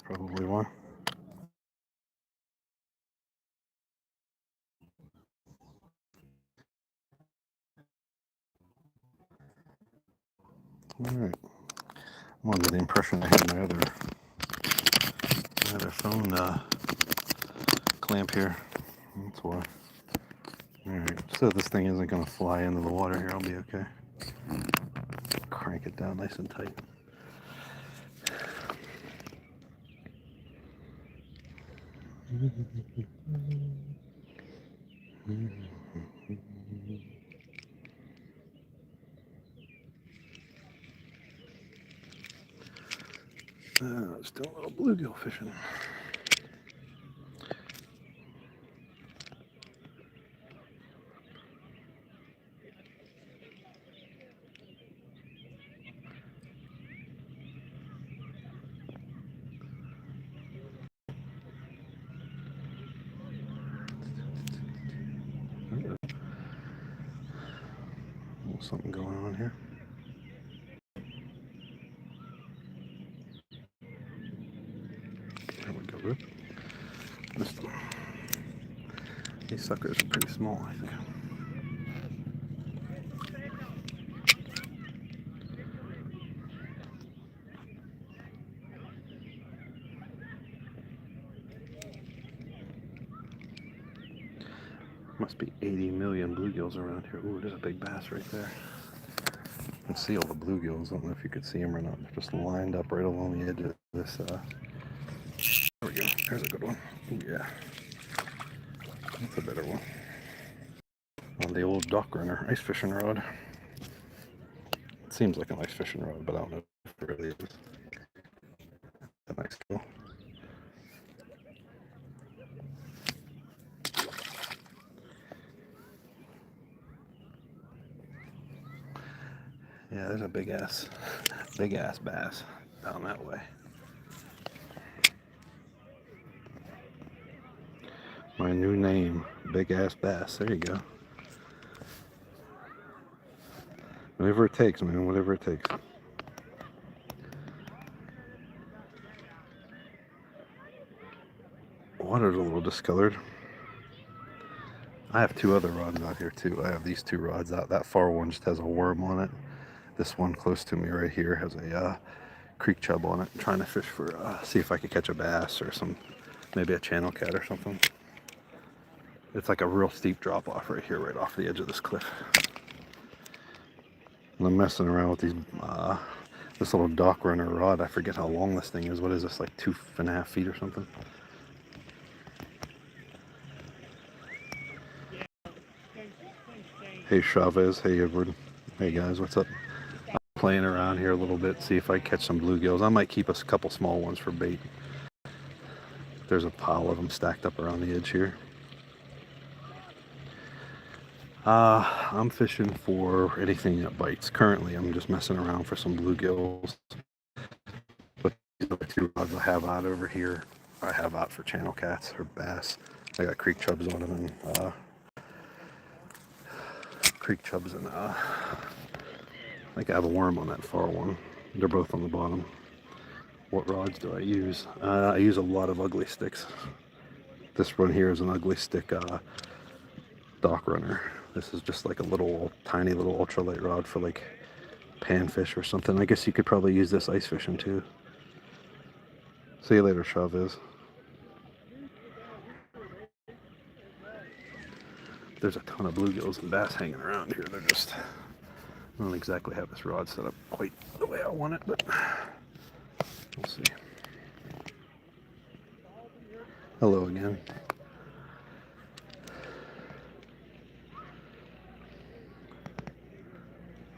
Probably one. All right. I'm under the impression I had my other phone clamp here. That's why. All right. So this thing isn't going to fly into the water here. I'll be okay. Crank it down nice and tight. Still a little bluegill fishing. Something going on here. There we go. Rip. Missed them. These suckers are pretty small, I think. Must be 80 million bluegills around here. Ooh, there's a big bass right there. You can see all the bluegills. I don't know if you could see them or not. They're just lined up right along the edge of this. There we go. There's a good one. Ooh, yeah. That's a better one. On the old dock runner ice fishing rod. It seems like an ice fishing rod, but I don't know if it really is. A nice gill. Yeah, there's a big ass bass down that way. My new name, Big Ass Bass. There you go. Whatever it takes, man. Whatever it takes. Water's a little discolored. I have two other rods out here too. I have these two rods out. That far one just has a worm on it. This one close to me right here has a creek chub on it. I'm trying to fish for, see if I could catch a bass or maybe a channel cat or something. It's like a real steep drop off right here, right off the edge of this cliff. And I'm messing around with this little dock runner rod. I forget how long this thing is. What is this, like 2.5 feet or something? Hey Chavez, hey Edward. Hey guys, what's up? I'm playing around here a little bit, see if I catch some bluegills. I might keep a couple small ones for bait. There's a pile of them stacked up around the edge here. I'm fishing for anything that bites. Currently, I'm just messing around for some bluegills. But these other two rods I have out over here, I have out for channel cats or bass. I got creek chubs on them and I think I have a worm on that far one. They're both on the bottom. What rods do I use? I use a lot of ugly sticks. This one here is an ugly stick dock runner. This is just like a little tiny little ultralight rod for like panfish or something. I guess you could probably use this ice fishing too. See you later, Chavez. There's a ton of bluegills and bass hanging around here. They're just I don't exactly have this rod set up quite the way I want it, but we'll see. Hello again.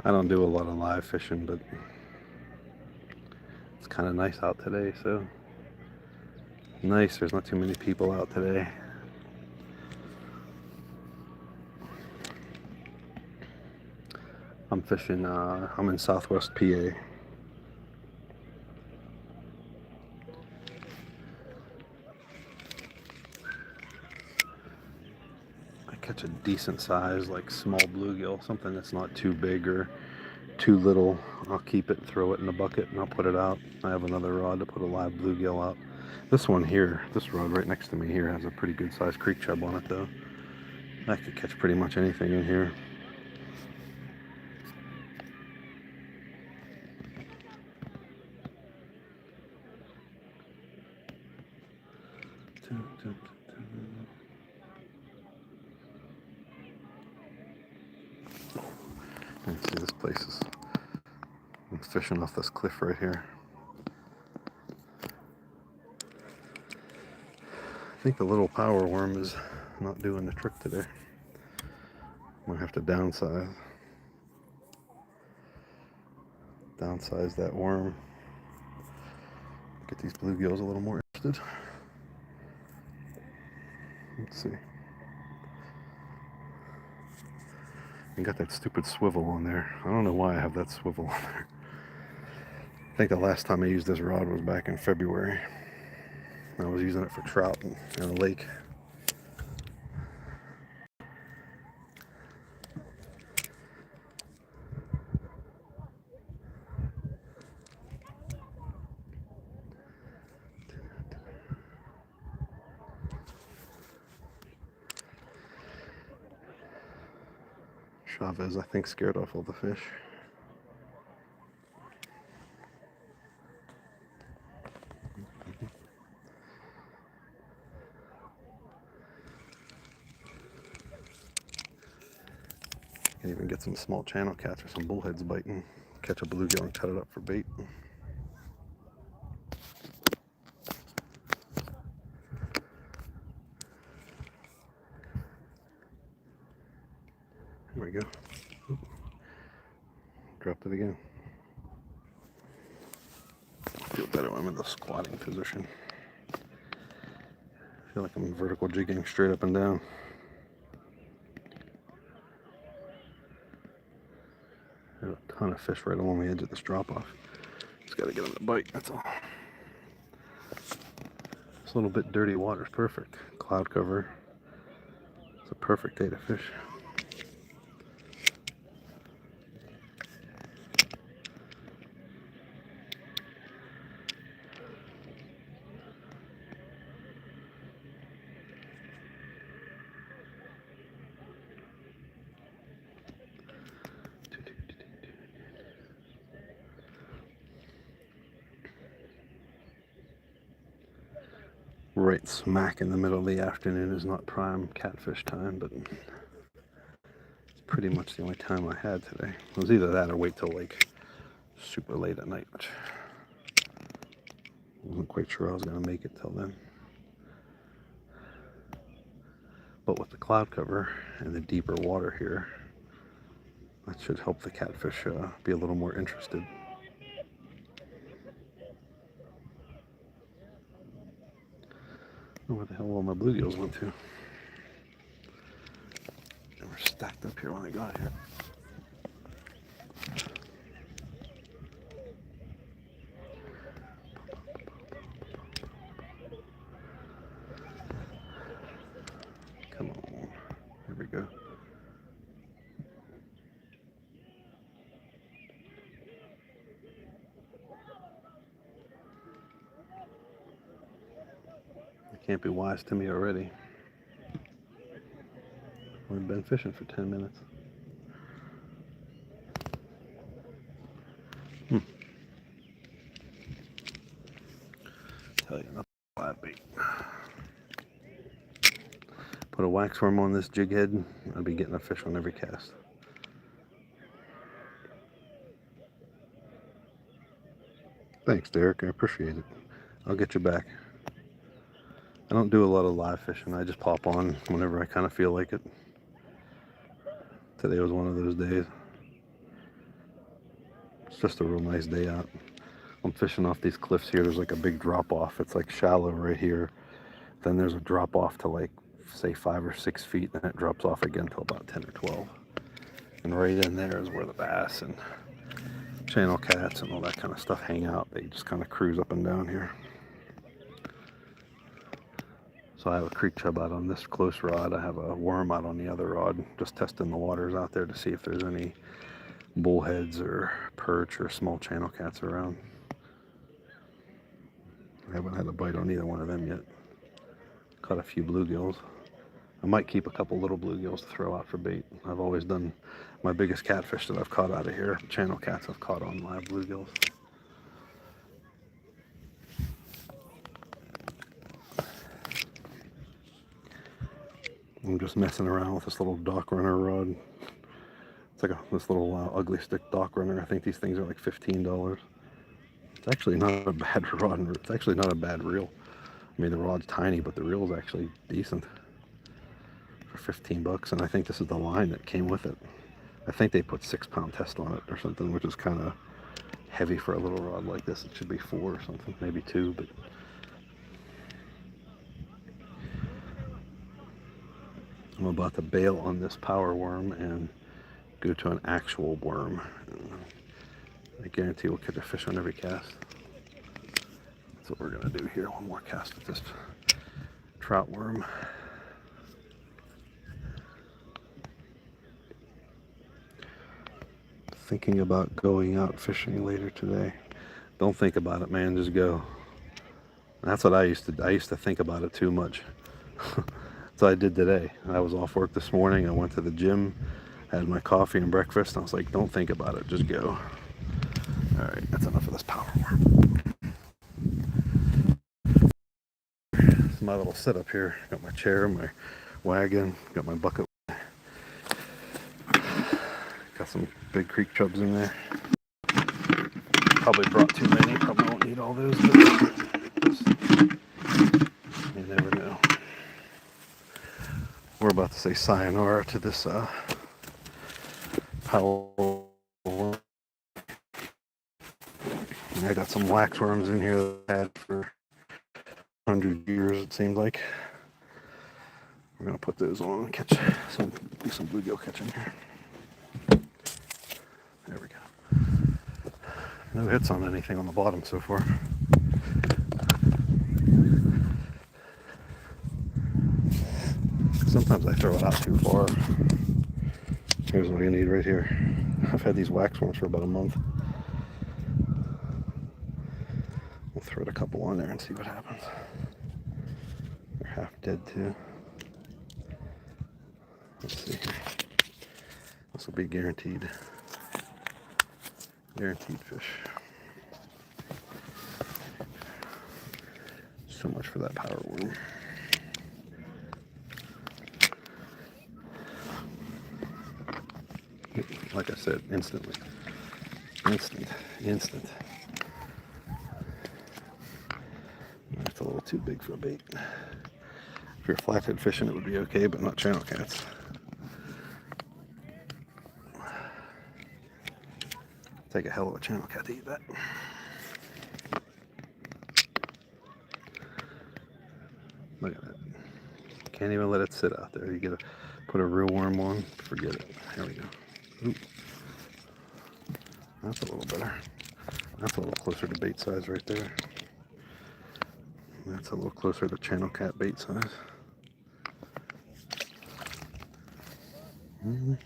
I don't do a lot of live fishing, but it's kind of nice out today, so nice. There's not too many people out today. I'm fishing, I'm in Southwest PA. I catch a decent size, like small bluegill, something that's not too big or too little. I'll keep it, throw it in the bucket, and I'll put it out. I have another rod to put a live bluegill out. This one here, this rod right next to me here, has a pretty good sized creek chub on it though. I could catch pretty much anything in here. Let's see, this place is, I'm fishing off this cliff right here. I think the little power worm is not doing the trick today. I'm gonna have to downsize that worm. Get these bluegills a little more interested. Let's see. I got that stupid swivel on there. I don't know why I have that swivel on there. I think the last time I used this rod was back in February. I was using it for trout in a lake. Chavez, I think, scared off all the fish. Can even get some small channel cats or some bullheads biting. Catch a bluegill and cut it up for bait. There we go. Ooh. Dropped it again. I feel better when I'm in the squatting position. I feel like I'm vertical jigging straight up and down. There's a ton of fish right along the edge of this drop-off. Just gotta get them to bite, that's all. This little bit dirty water is perfect. Cloud cover. It's a perfect day to fish. Right smack in the middle of the afternoon is not prime catfish time, but it's pretty much the only time I had today. It was either that or wait till like super late at night, which I wasn't quite sure I was going to make it till then. But with the cloud cover and the deeper water here, that should help the catfish be a little more interested. Oh, where the hell all my bluegills went to? They were stacked up here when I got here. Come on. Here we go. You can't be wise to me already. We've been fishing for 10 minutes. Tell you, enough flat bait. Put a wax worm on this jig head, I'd be getting a fish on every cast. Thanks, Derek. I appreciate it. I'll get you back. I don't do a lot of live fishing. I just pop on whenever I kind of feel like it. Today was one of those days. It's just a real nice day out. I'm fishing off these cliffs here. There's like a big drop off. It's like shallow right here. Then there's a drop off to like, say, 5 or 6 feet. Then it drops off again to about 10 or 12. And right in there is where the bass and channel cats and all that kind of stuff hang out. They just kind of cruise up and down here. So I have a creek chub out on this close rod. I have a worm out on the other rod. Just testing the waters out there to see if there's any bullheads or perch or small channel cats around. I haven't had a bite on either one of them yet. Caught a few bluegills. I might keep a couple little bluegills to throw out for bait. I've always done my biggest catfish that I've caught out of here. Channel cats I've caught on live bluegills. I'm just messing around with this little dock runner rod. It's like this little ugly stick dock runner. I think these things are like $15. It's actually not a bad rod. It's actually not a bad reel. I mean, the rod's tiny, but the reel's actually decent for 15 bucks. And I think this is the line that came with it. I think they put 6-pound test on it or something, which is kind of heavy for a little rod like this. It should be 4 or something, maybe 2, but I'm about to bail on this power worm and go to an actual worm. I guarantee we'll catch a fish on every cast. That's what we're gonna do here. One more cast with this trout worm. Thinking about going out fishing later today. Don't think about it, man, just go. That's what I used to think about it too much. So I did today. I was off work this morning. I went to the gym, had my coffee and breakfast, and I was like, don't think about it, just go. All right, that's enough of this power worm. This is my little setup here. Got my chair, my wagon, got my bucket. Got some big creek chubs in there. Probably brought too many. Probably won't need all those, but you never know. We're about to say sayonara to this power worm. I got some waxworms in here that I had for 100 years, it seems like. We're gonna put those on and catch some bluegill catching here. There we go. No hits on anything on the bottom so far. Sometimes I throw it out too far. Here's what you need right here. I've had these waxworms for about a month. We'll throw a couple on there and see what happens. They're half dead too. Let's see here. This will be guaranteed. Guaranteed fish. So much for that power worm. Like I said, instantly. Instant. That's a little too big for a bait. If you're flathead fishing, it would be okay, but not channel cats. Take a hell of a channel cat to eat that. Look at that. Can't even let it sit out there. You gotta put a real worm on, forget it. There we go. Ooh. That's a little better. That's a little closer to bait size right there. That's a little closer to channel cat bait size. Ooh,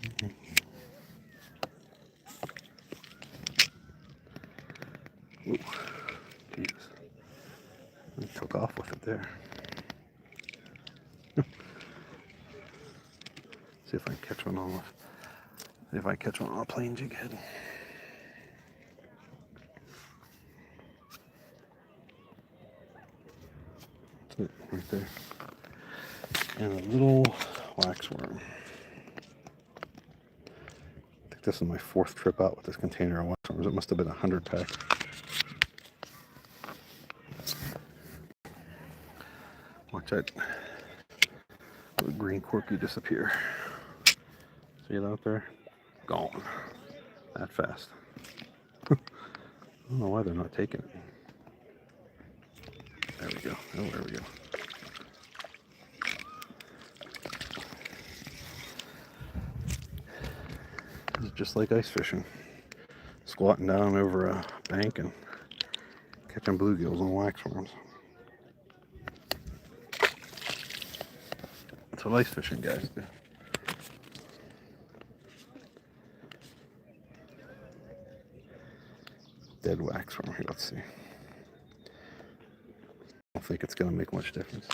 Jesus. I took off with it there. See if I can catch one on. See if I can catch one on a plain jig head. That's it, right there. And a little waxworm. I think this is my 4th trip out with this container of waxworms. It must have been a 100 pack. that little green corky disappear. See it out there? Gone. That fast. I don't know why they're not taking it. There we go. Oh, there we go. It's just like ice fishing. Squatting down over a bank and catching bluegills and waxworms. That's what ice fishing guys do. Dead waxworm here, let's see. I don't think it's going to make much difference.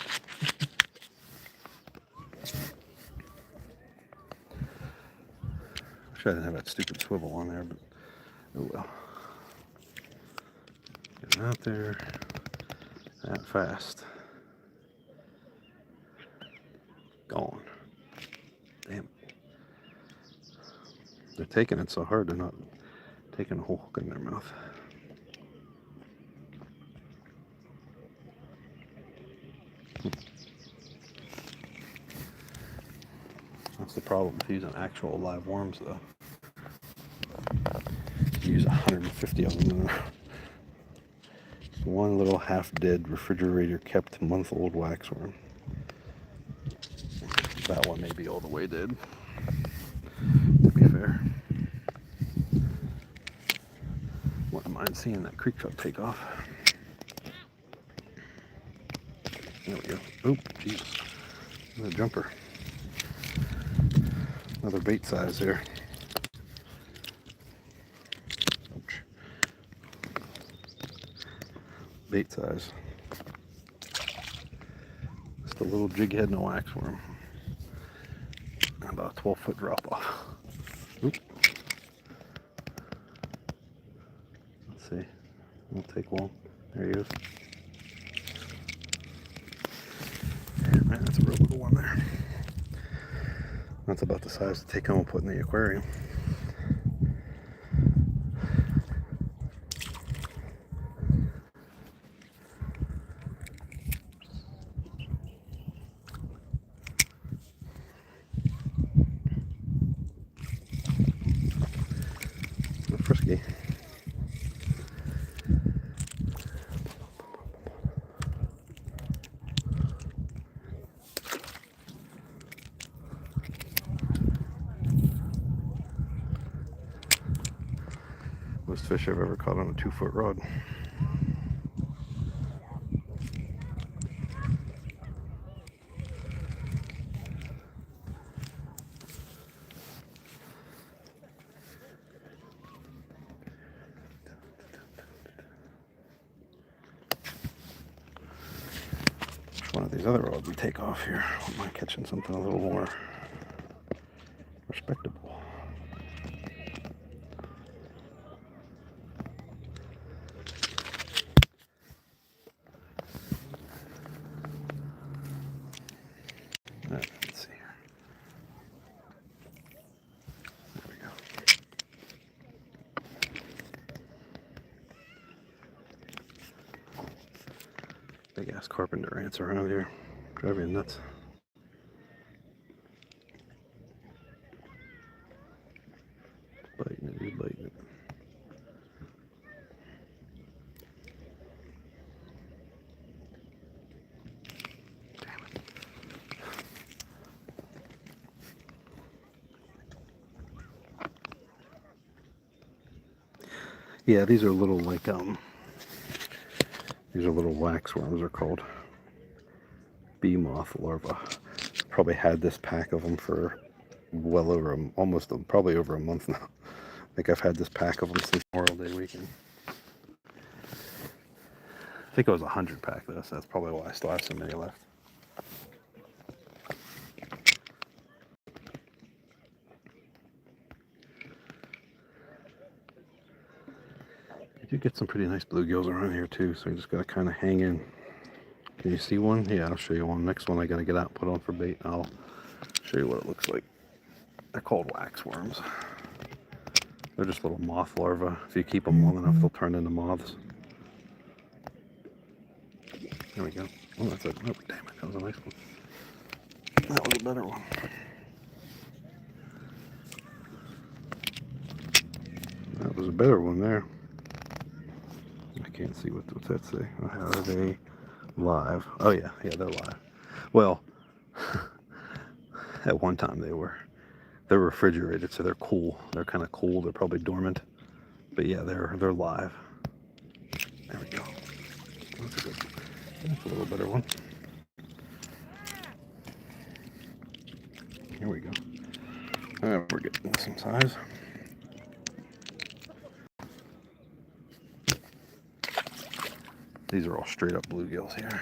Wish I didn't have that stupid swivel on there, but oh well. Getting out there that fast. Gone. Damn. They're taking it so hard, they're not taking a whole hook in their mouth. That's the problem with using actual live worms, though. You use 150 of them. One little half-dead refrigerator-kept month-old waxworm. That one may be all the way dead, to be fair. Wouldn't mind seeing that creek trout take off. There we go. Oop, Jesus. Another jumper. Another bait size there. Ouch. Bait size. Just a little jig head and a waxworm. About a 12-foot drop off. Oop. Let's see. Won't take long. There he is. Man, that's a real little one there. That's about the size to take home and put in the aquarium. Frisky. Most fish I've ever caught on a 2-foot rod. One of these other rods we take off here. Am I catching something a little more respectable? Let's see here. There we go. Big ass carpenter ants around here. Drive me nuts. Biting it, he's biting it. Damn it. Yeah, these are little like these are little waxworms, they're called. Bee moth larvae. Probably had this pack of them for well over probably over a month now. I think I've had this pack of them since Memorial Day weekend. I think it was 100 pack though, so that's probably why I still have so many left. You do get some pretty nice bluegills around here too, so you just gotta kind of hang in. Can you see one? Yeah, I'll show you one. Next one I gotta get out and put on for bait. I'll show you what it looks like. They're called waxworms. They're just little moth larvae. If you keep them long enough, they'll turn into moths. There we go. Oh, that's a, oh, damn it, that was a nice one. That was a better one. That was a better one there. I can't see what's that say. How are they live? Oh yeah, they're live. Well, at one time they're refrigerated, so they're cool. They're kind of cool. They're probably dormant, but yeah, they're live. There we go. That's a little better one. Here we go. We're getting some size. These are all straight up bluegills here.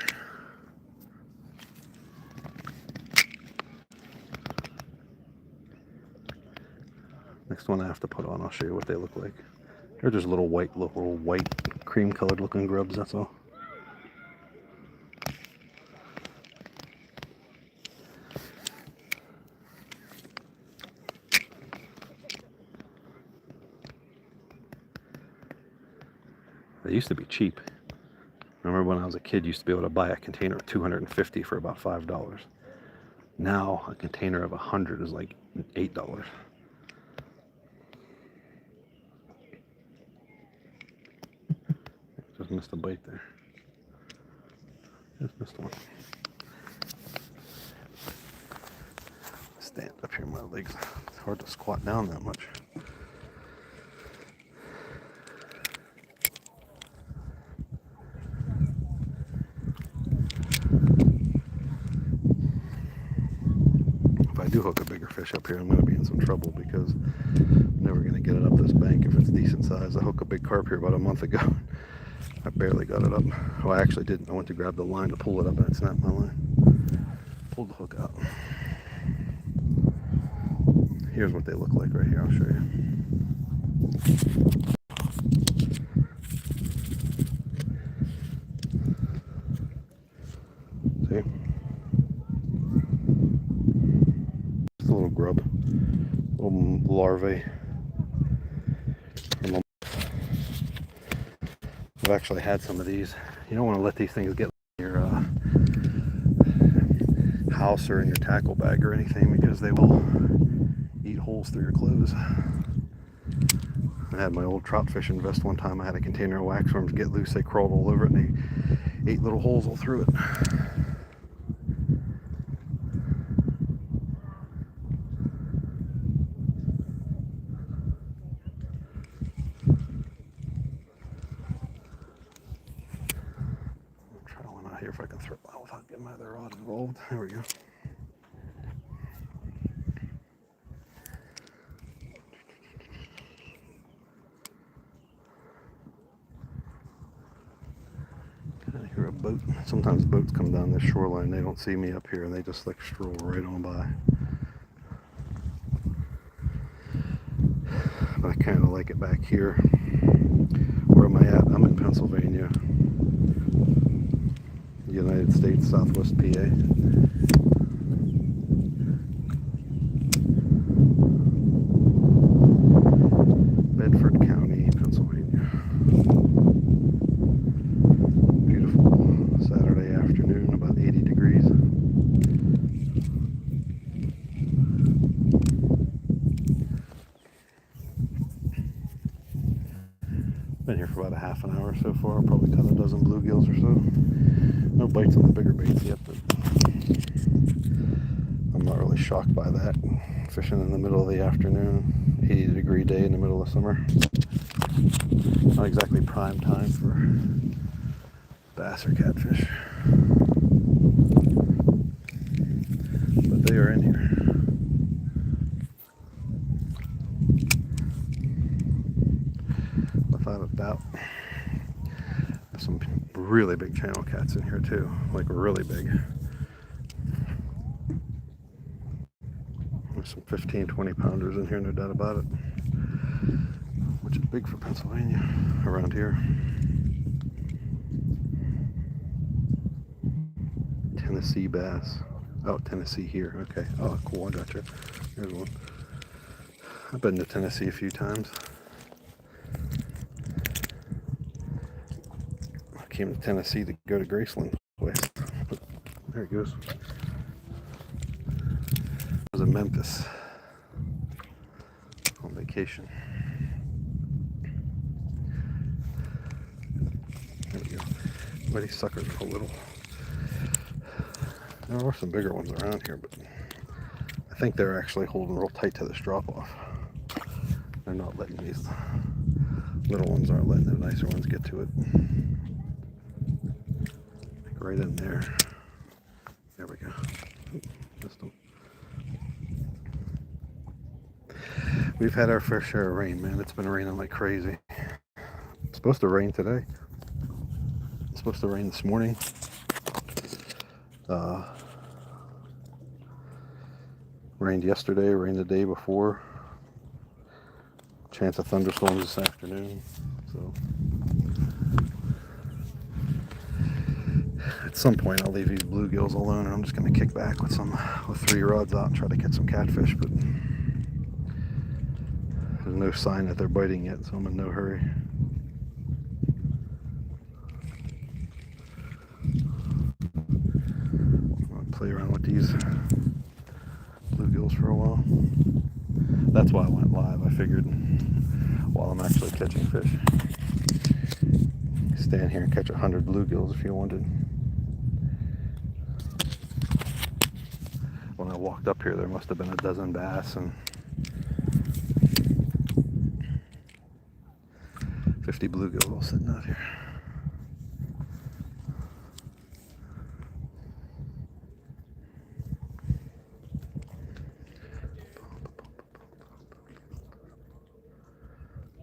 Next one I have to put on, I'll show you what they look like. They're just little white cream colored looking grubs, that's all. They used to be cheap. I remember when I was a kid, used to be able to buy a container of 250 for about $5. Now a container of 100 is like $8. Just missed a bite there. Just missed one. Stand up here, my legs. It's hard to squat down that much. If I do hook a bigger fish up here, I'm going to be in some trouble because I'm never going to get it up this bank if it's decent size. I hooked a big carp here about a month ago. I barely got it up. Well, I actually didn't. I went to grab the line to pull it up and it snapped my line. Pulled the hook out. Here's what they look like right here. I'll show you. See? Just a little grub. Little larvae. I've actually had some of these. You don't want to let these things get in your house or in your tackle bag or anything because they will eat holes through your clothes. I had my old trout fishing vest one time. I had a container of waxworms get loose. They crawled all over it and they ate little holes all through it. I'll try one out here if I can throw it out without getting my other rod involved. There we go. I hear a boat. Sometimes boats come down this shoreline. They don't see me up here and they just like stroll right on by. But I kind of like it back here. Where am I at? I'm in Pennsylvania, United States, Southwest PA. Bedford County, Pennsylvania. Beautiful Saturday afternoon, about 80 degrees. Been here for about a half an hour so far. Probably caught a dozen bluegills or so. No bites on the bigger baits yet, but I'm not really shocked by that. Fishing in the middle of the afternoon, 80-degree day in the middle of summer. Not exactly prime time for bass or catfish, but they are in here. Without a doubt. There's some really big channel cats in here too, like really big. There's some 15, 20 pounders in here, no doubt about it, which is big for Pennsylvania around here. Tennessee bass. Oh, Tennessee here. Okay. Oh, cool. I got you. Here's one. I've been to Tennessee a few times. I came to Tennessee to go to Graceland way. There he goes. I was in Memphis on vacation. There we go. But these suckers are a little. There are some bigger ones around here, but I think they're actually holding real tight to this drop off. They're not letting these little ones, aren't letting the nicer ones get to it. Like right in there. There we go. Missed them. We've had our fair share of rain, man. It's been raining like crazy. It's supposed to rain today. It's supposed to rain this morning. Rained yesterday, rained the day before. Chance of thunderstorms this afternoon. So at some point I'll leave these bluegills alone and I'm just going to kick back with 3 rods out and try to catch some catfish, but there's no sign that they're biting yet, so I'm in no hurry. I'll play around with these bluegills for a while. That's why I went live. I figured while I'm actually catching fish, stand here and catch 100 bluegills if you wanted. When I walked up here, there must have been a dozen bass and 50 bluegills all sitting out here.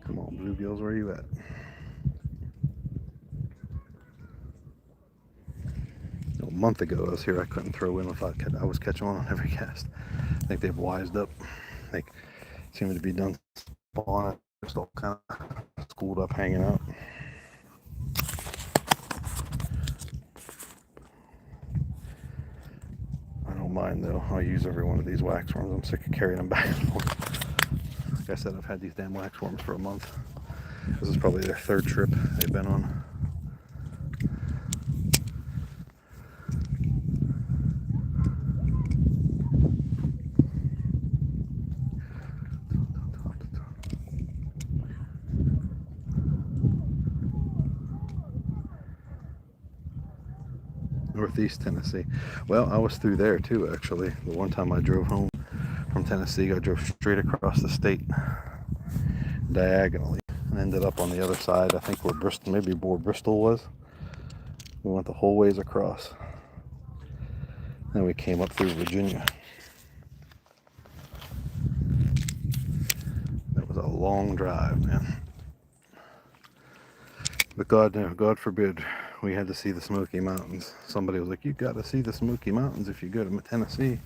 Come on, bluegills, where are you at? A month ago I was here, I couldn't throw in without I was catching on every cast. I think they've wised up. They seem to be done spawning. They're still kind of schooled up, hanging out. I don't mind though. I'll use every one of these wax worms. I'm sick of carrying them back and forth. Like I said, I've had these damn wax worms for a month. This is probably their 3rd trip they've been on. Northeast Tennessee. Well, I was through there too, actually. The one time I drove home from Tennessee, I drove straight across the state diagonally and ended up on the other side. I think where Bristol, maybe where Bristol was. We went the whole ways across. Then we came up through Virginia. That was a long drive, man. But God forbid we had to see the Smoky Mountains. Somebody was like, "You got to see the Smoky Mountains if you go to Tennessee."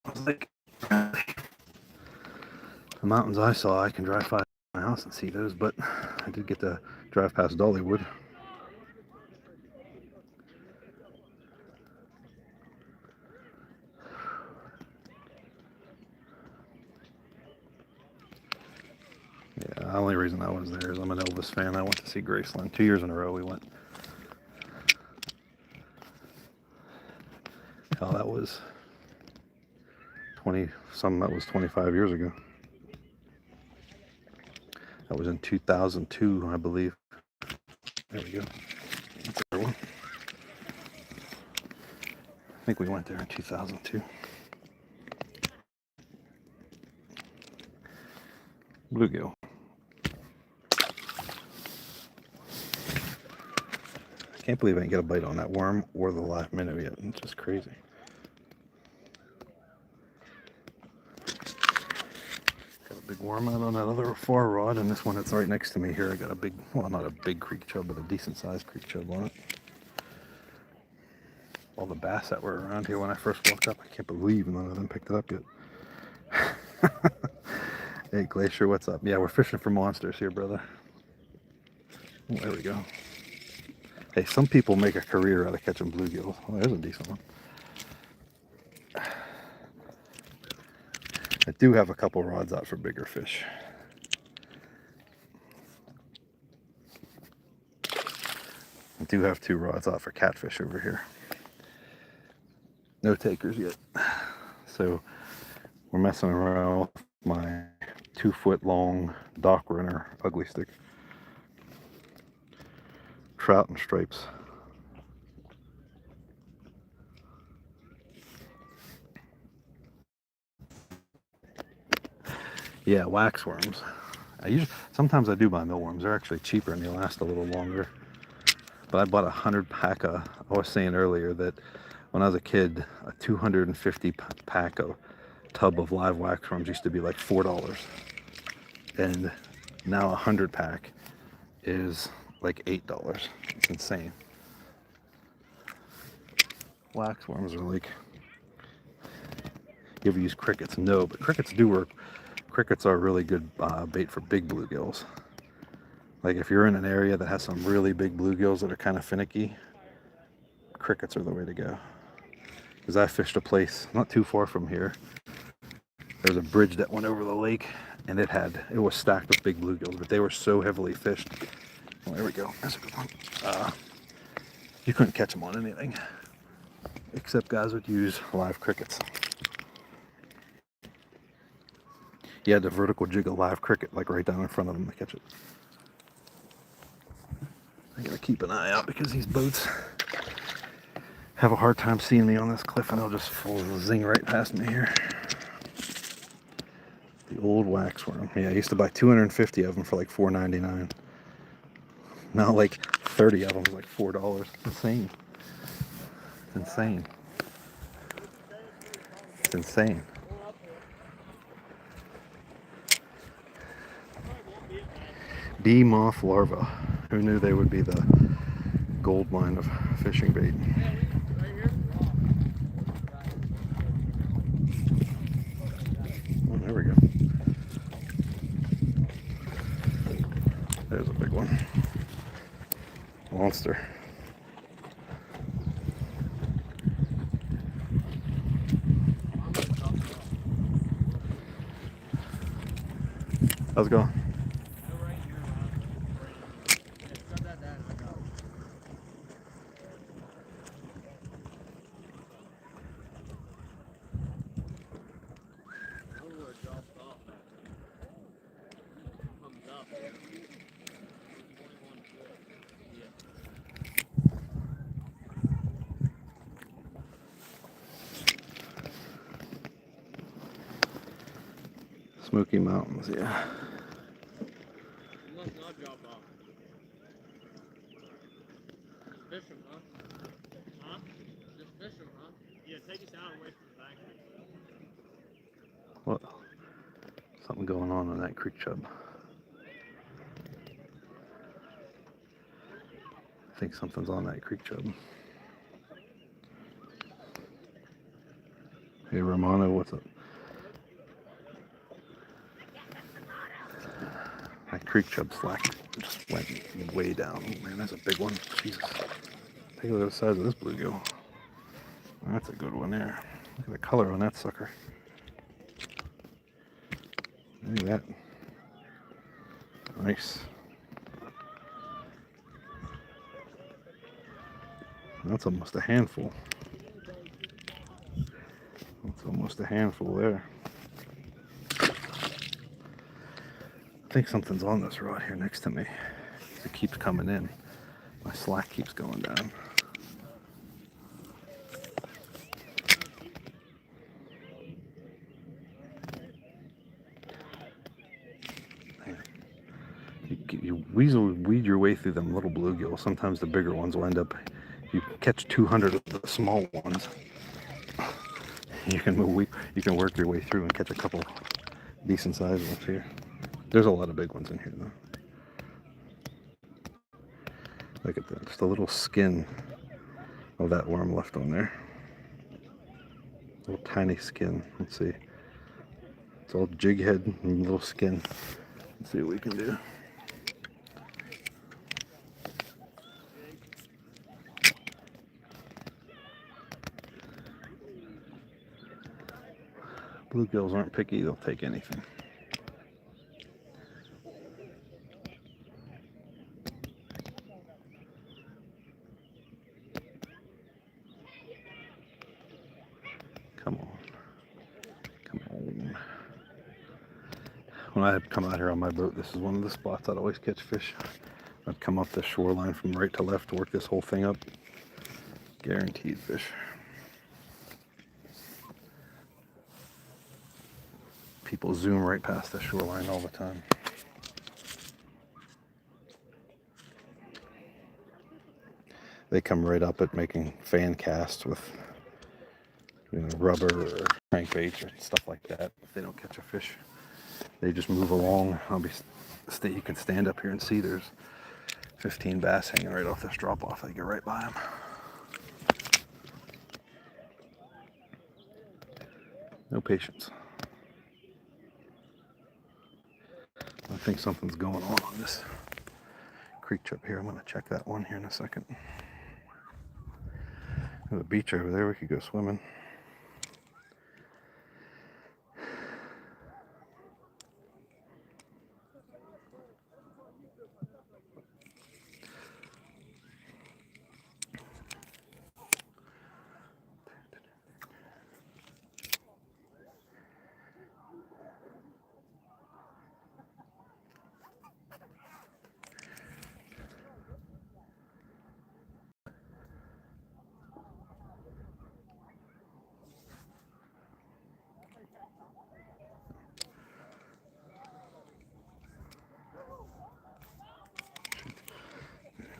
I was like, the mountains I saw, I can drive by my house and see those, but I did get to drive past Dollywood. Yeah, the only reason I was there is I'm an Elvis fan. I went to see Graceland 2 years in a row. We went. Oh, that was 25 years ago. That was in 2002, I believe. There we go. That's everyone. I think we went there in 2002. Bluegill. I can't believe I didn't get a bite on that worm or the live minnow yet. It's just crazy. Got a big worm out on that other far rod, and this one that's right next to me here, I got a big, well, not a big creek chub, but a decent sized creek chub on it. All the bass that were around here when I first walked up, I can't believe none of them picked it up yet. Hey, Glacier, what's up? Yeah, we're fishing for monsters here, brother. Oh, there we go. Hey, some people make a career out of catching bluegills. Oh, there's a decent one. I do have a couple rods out for bigger fish. I do have 2 rods out for catfish over here. No takers yet. So we're messing around with my 2-foot long dock runner ugly stick. Trout and stripes. Yeah, waxworms. Sometimes I do buy millworms. They're actually cheaper and they last a little longer. But I bought 100 pack of, I was saying earlier that when I was a kid, a 250 pack of tub of live waxworms used to be like $4. And now 100 pack is like $8. It's insane. Waxworms are like, you ever use crickets? No, but crickets do work. Crickets are really good bait for big bluegills. Like if you're in an area that has some really big bluegills that are kind of finicky, crickets are the way to go. Because I fished a place not too far from here. There's a bridge that went over the lake, and it was stacked with big bluegills, but they were so heavily fished. Well, there we go. That's a good one. You couldn't catch them on anything, except guys would use live crickets. You had to vertical jig a live cricket like right down in front of them to catch it. I gotta keep an eye out because these boats have a hard time seeing me on this cliff, and they'll just zing right past me here. The old waxworm. Yeah, I used to buy 250 of them for like $4.99. Now like 30 of them is like $4. Insane. It's insane. It's insane. Bee moth larva. Who knew they would be the gold mine of fishing bait? Oh, there we go. There's a big one. Monster. How's it going? Smoky Mountains, yeah. You must not drop off. Just fish them, huh? Huh? Just fish them, huh? Yeah, take us out away from the bank. What? Something going on in that creek chub. I think something's on that creek chub. Hey, Romano, what's up? That creek chub slack just went way down. Oh, man, that's a big one. Jesus. Take a look at the size of this bluegill. That's a good one there. Look at the color on that sucker. Look at that. Nice. That's almost a handful. That's almost a handful there. I think something's on this rod here next to me. It keeps coming in. My slack keeps going down. You weed your way through them little bluegills. Sometimes the bigger ones will end up, you catch 200 of the small ones. You can work your way through and catch a couple decent sized ones here. There's a lot of big ones in here though. Look at that, just a little skin of that worm left on there. Little tiny skin. Let's see. It's all jig head and little skin. Let's see what we can do. Bluegills aren't picky, they'll take anything. when I had come out here on my boat, this is one of the spots I'd always catch fish. I'd come up the shoreline from right to left, work this whole thing up. Guaranteed fish. People zoom right past the shoreline all the time. They come right up at making fan casts with, you know, rubber or crankbaits or stuff like that. If they don't catch a fish, they just move along. You can stand up here and see there's 15 bass hanging right off this drop off. They get right by them. No patience. I think something's going on this creek trip here. I'm going to check that one here in a second. There's a beach over there. We could go swimming.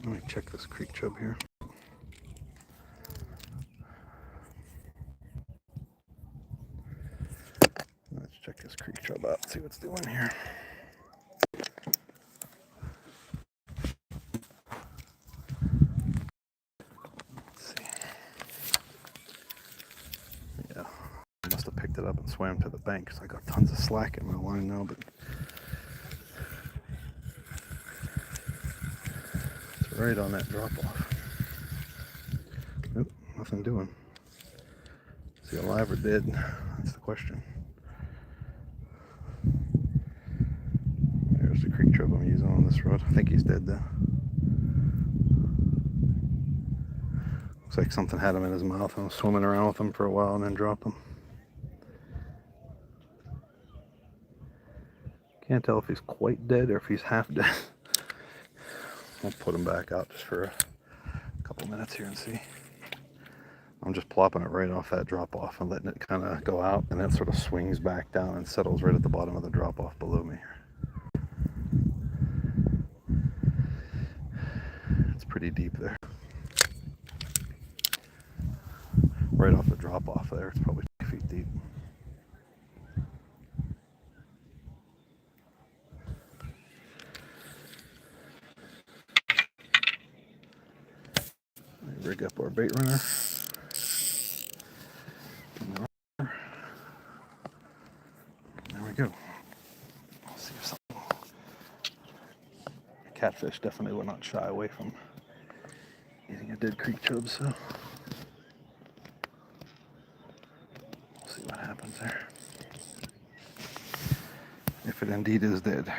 Let me check this creek chub here. Let's check this creek chub out, see what's doing here. Let's see. Yeah, I must have picked it up and swam to the bank because I got tons of slack in my line now, but it's right on that drop off. Nope, nothing doing. Is he alive or dead? That's the question. There's the creek chub I'm using on this rod. I think he's dead though. Looks like something had him in his mouth and was swimming around with him for a while and then dropped him. Can't tell if he's quite dead or if he's half dead. I'll put him back out just for a couple minutes here and see. I'm just plopping it right off that drop off and letting it kind of go out, and then it sort of swings back down and settles right at the bottom of the drop off below me. It's pretty deep there. Right off the drop off there, it's probably 2 feet deep. Rig up our bait runner. There we go. Let's see if something. Catfish definitely will not shy away from eating a dead creek chub, so we'll see what happens there. If it indeed is dead.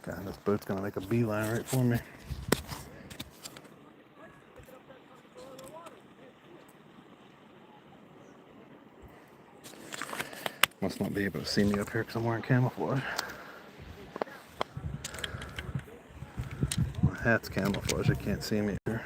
God, this boat's gonna make a beeline right for me. Must not be able to see me up here because I'm wearing camouflage. My hat's camouflage, I can't see me here.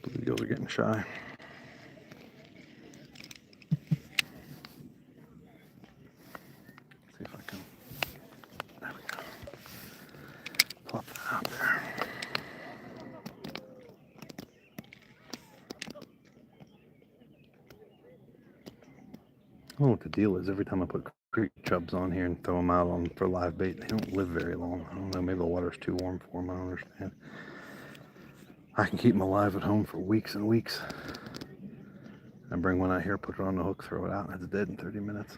Bluegills are getting shy. See if I can. There we go. Plop that out there. I don't know what the deal is. Every time I put creek chubs on here and throw them out on for live bait, they don't live very long. I don't know. Maybe the water's too warm for them. I don't understand. I can keep them alive at home for weeks and weeks. I bring one out here, put it on the hook, throw it out, and it's dead in 30 minutes.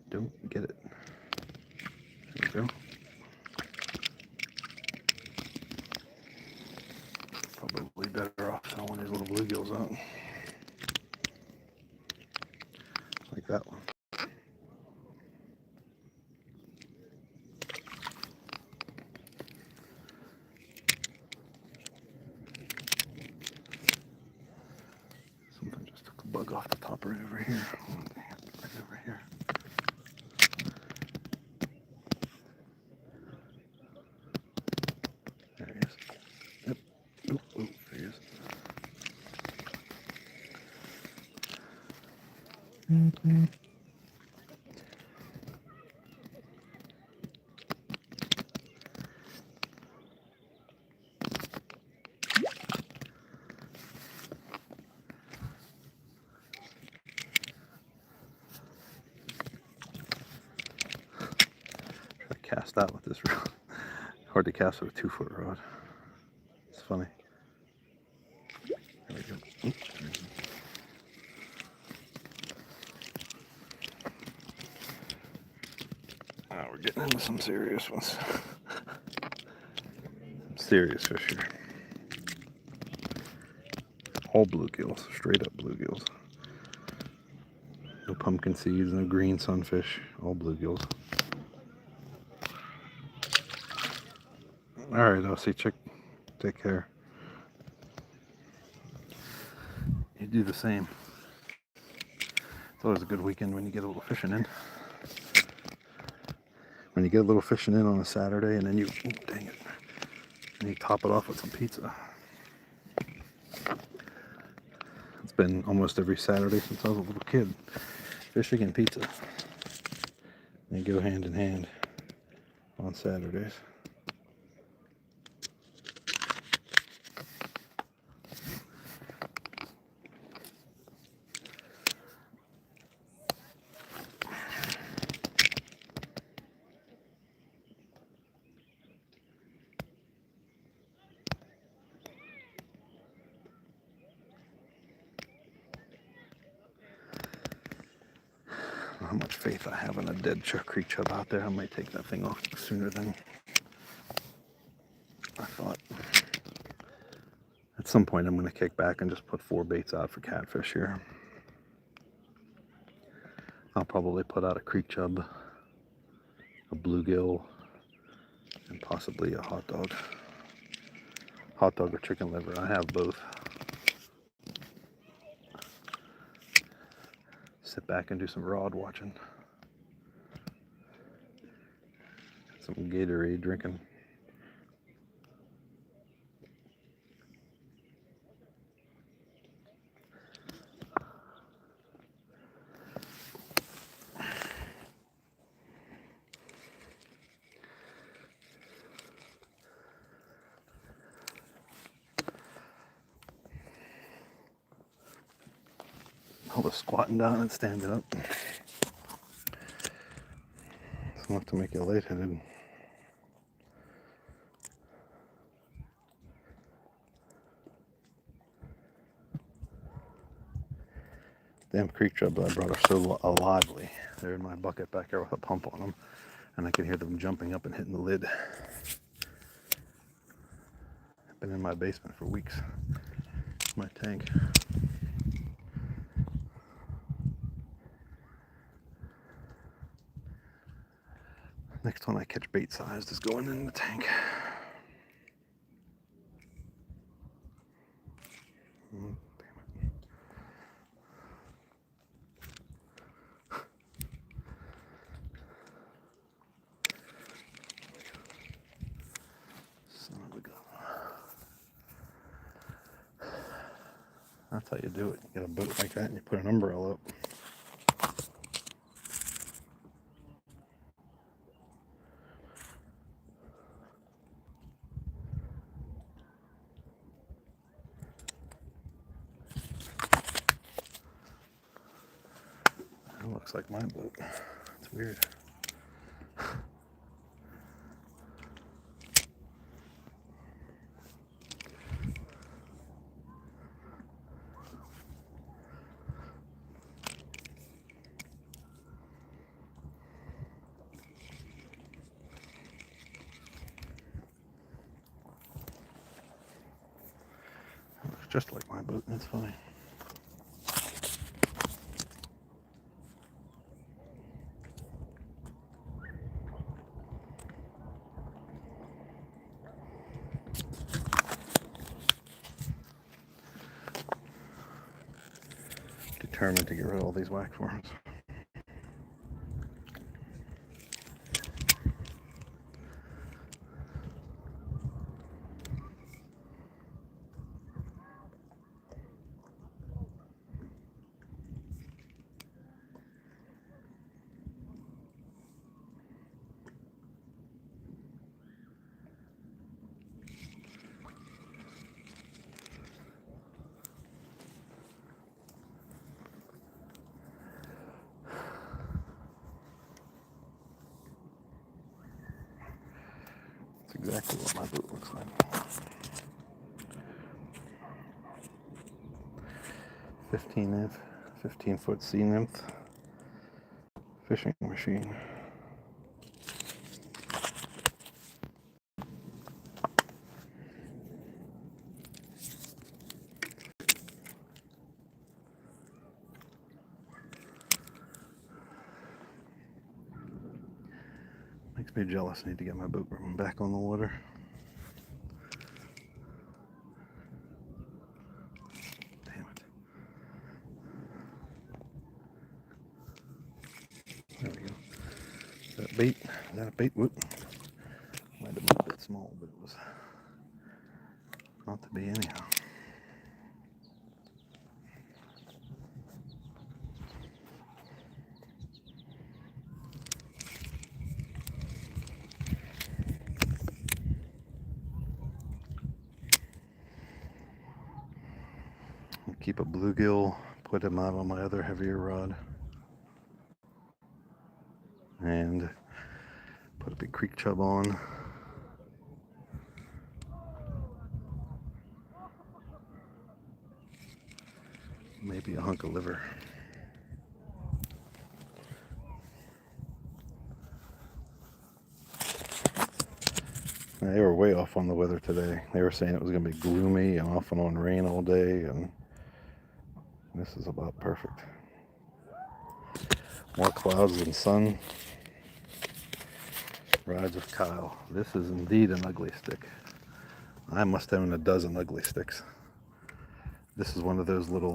Don't get it. There we go. Probably better off throwing these little bluegills out. Like that one. Something just took a bug off the top right over here. Right over here. There he is. Yep. Oop, oop, there he is. Try to cast out with this rod. Hard to cast with a 2-foot rod. It's funny. There we go. Oop, there he is. Now we're getting into some serious ones. Some serious fish here. All bluegills, straight up bluegills. No pumpkin seeds, no green sunfish, all bluegills. Alright, I'll see chick. Take care. You do the same. It's always a good weekend when you get a little fishing in. When you get a little fishing in on a Saturday and then you, oh, dang it, and you top it off with some pizza. It's been almost every Saturday since I was a little kid. Fishing and pizza. They go hand in hand on Saturdays. How much faith I have in a dead creek chub out there. I might take that thing off sooner than I thought. At some point I'm going to kick back and just put 4 baits out for catfish here. I'll probably put out a creek chub, a bluegill, and possibly a hot dog. Hot dog or chicken liver. I have both. Sit back and do some rod watching. Some Gatorade drinking. All the squatting down and standing up. It's enough to make you lightheaded. Damn creek chub that I brought are so lively. They're in my bucket back there with a pump on them, and I can hear them jumping up and hitting the lid. I've been in my basement for weeks. My tank. Next one I catch bait sized is going in the tank. Damn it. Son of That's how you do it. You get a boat like that and you put an umbrella up. That looks like my boat. It's weird. It looks just like my boat. That's funny. Determined to get rid of all these wax worms. That's exactly what my boat looks like. 15-foot sea nymph fishing machine. Makes me jealous. I need to get my boat back on the water. Damn it. There we go. Is that bait? Is that a bait? Whoop. Might have been a bit small, but it was not to be anyhow. Keep a bluegill, put him out on my other heavier rod, and put a big creek chub on. Maybe a hunk of liver. They were way off on the weather today. They were saying it was going to be gloomy and off and on rain all day, and this is about perfect. More clouds than sun. Rides with Kyle. This is indeed an ugly stick. I must have a dozen ugly sticks. This is one of those little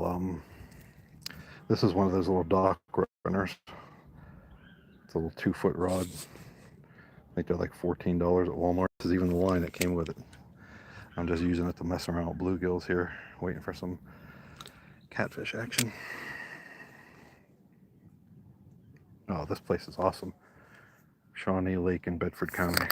dock runners. It's a little 2-foot rod. I think they're like $14 at Walmart. This is even the line that came with it. I'm just using it to mess around with bluegills here, waiting for some catfish action. Oh, this place is awesome. Shawnee Lake in Bedford County.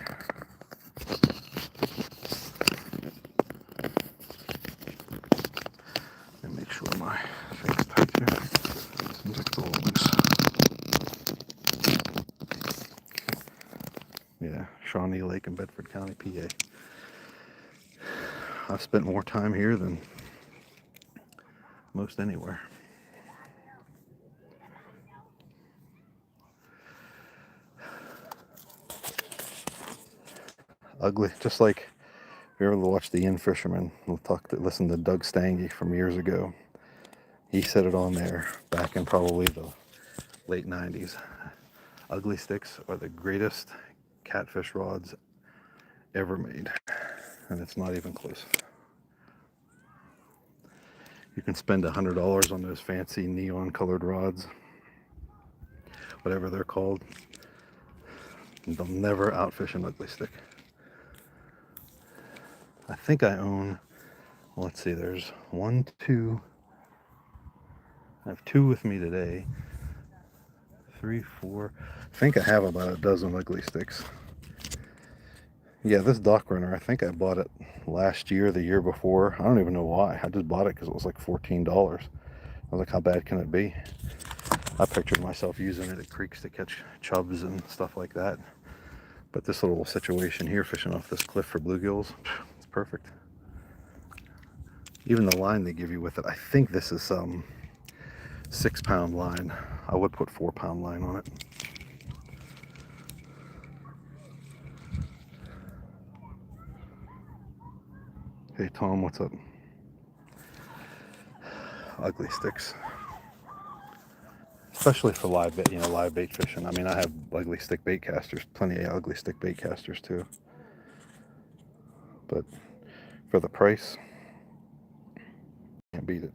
And make sure my thing's tight here. Seems like it's a little loose. Yeah, Shawnee Lake in Bedford County, PA. I've spent more time here than most anywhere. Ugly, just like if you ever watched The Inn Fisherman, listen to Doug Stange from years ago. He said it on there back in probably the late 90s. Ugly sticks are the greatest catfish rods ever made, and it's not even close. You can spend $100 on those fancy neon colored rods, whatever they're called. They'll never outfish an ugly stick. I think I own, let's see, there's 1, 2, I have 2 with me today. 3, 4. I think I have about a dozen ugly sticks. Yeah, this dock runner, I think I bought it last year, the year before. I don't even know why. I just bought it because it was like $14. I was like, how bad can it be? I pictured myself using it at creeks to catch chubs and stuff like that. But this little situation here, fishing off this cliff for bluegills, it's perfect. Even the line they give you with it, I think this is some 6-pound line. I would put 4-pound line on it. Hey Tom, what's up? Ugly sticks, especially for live bait, live bait fishing. I mean, I have ugly stick bait casters, plenty of ugly stick bait casters too. But for the price, can't beat it.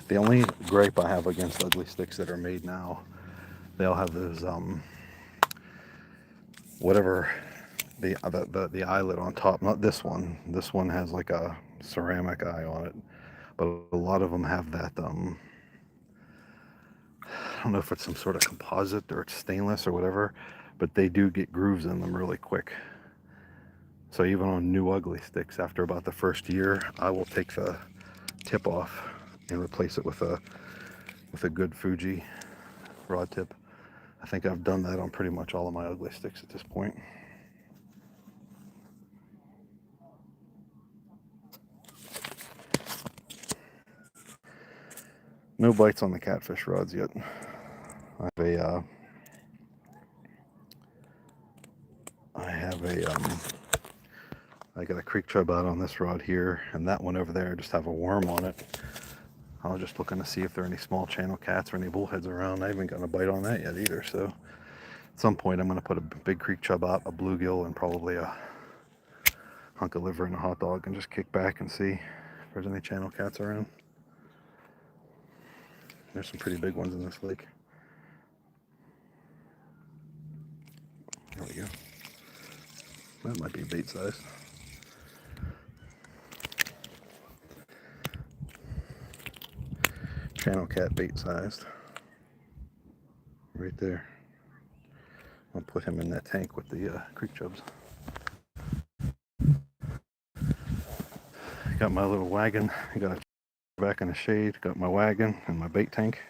The only gripe I have against ugly sticks that are made now, they all have those whatever the eyelet on top. Not this one. This one has like a ceramic eye on it, but a lot of them have that I don't know if it's some sort of composite or it's stainless or whatever, but they do get grooves in them really quick. So even on new ugly sticks, after about the first year, I will take the tip off and replace it with a good Fuji rod tip. I think I've done that on pretty much all of my ugly sticks at this point. No bites on the catfish rods yet. I got a creek chub out on this rod here, and that one over there I just have a worm on it. I was just looking to see if there are any small channel cats or any bullheads around. I haven't gotten a bite on that yet either, so at some point I'm going to put a big creek chub out, a bluegill, and probably a hunk of liver and a hot dog, and just kick back and see if there's any channel cats around. There's some pretty big ones in this lake. There we go. That might be bait size. Channel cat bait sized. Right there. I'll put him in that tank with the creek chubs. Got my little wagon. I got a back in the shade. Got my wagon and my bait tank.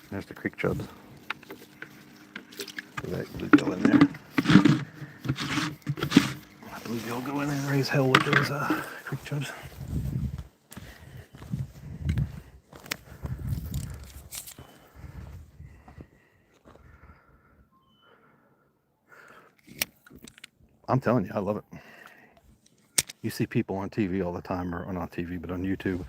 There's the creek chubs. Put that bluegill in there. Bluegill go in there and raise hell with those creek chubs. I'm telling you, I love it. You see people on TV all the time, or not TV, but on YouTube,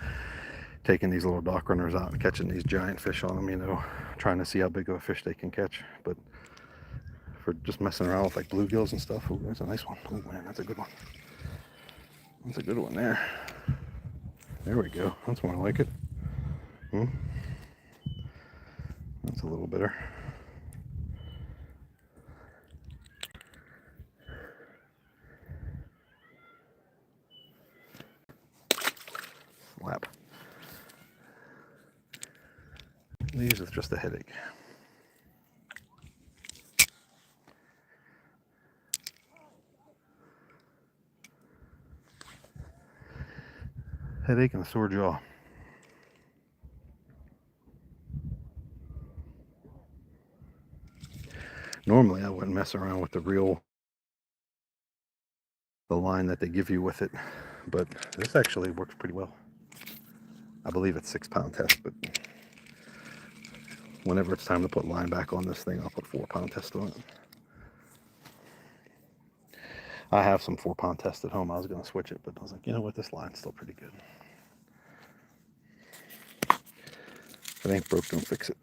taking these little dock runners out and catching these giant fish on them, trying to see how big of a fish they can catch. But for just messing around with like bluegills and stuff, oh, there's a nice one. Oh man, that's a good one. That's a good one there. There we go. That's more like it. That's a little bitter. Slap. Leaves with just a headache. Headache and a sore jaw. Normally I wouldn't mess around with the line that they give you with it, but this actually works pretty well. I believe it's 6-pound test, but whenever it's time to put line back on this thing, I'll put 4-pound test on it. I have some 4-pound test at home. I was going to switch it, but I was like, you know what, this line's still pretty good. If it ain't broke, don't fix it.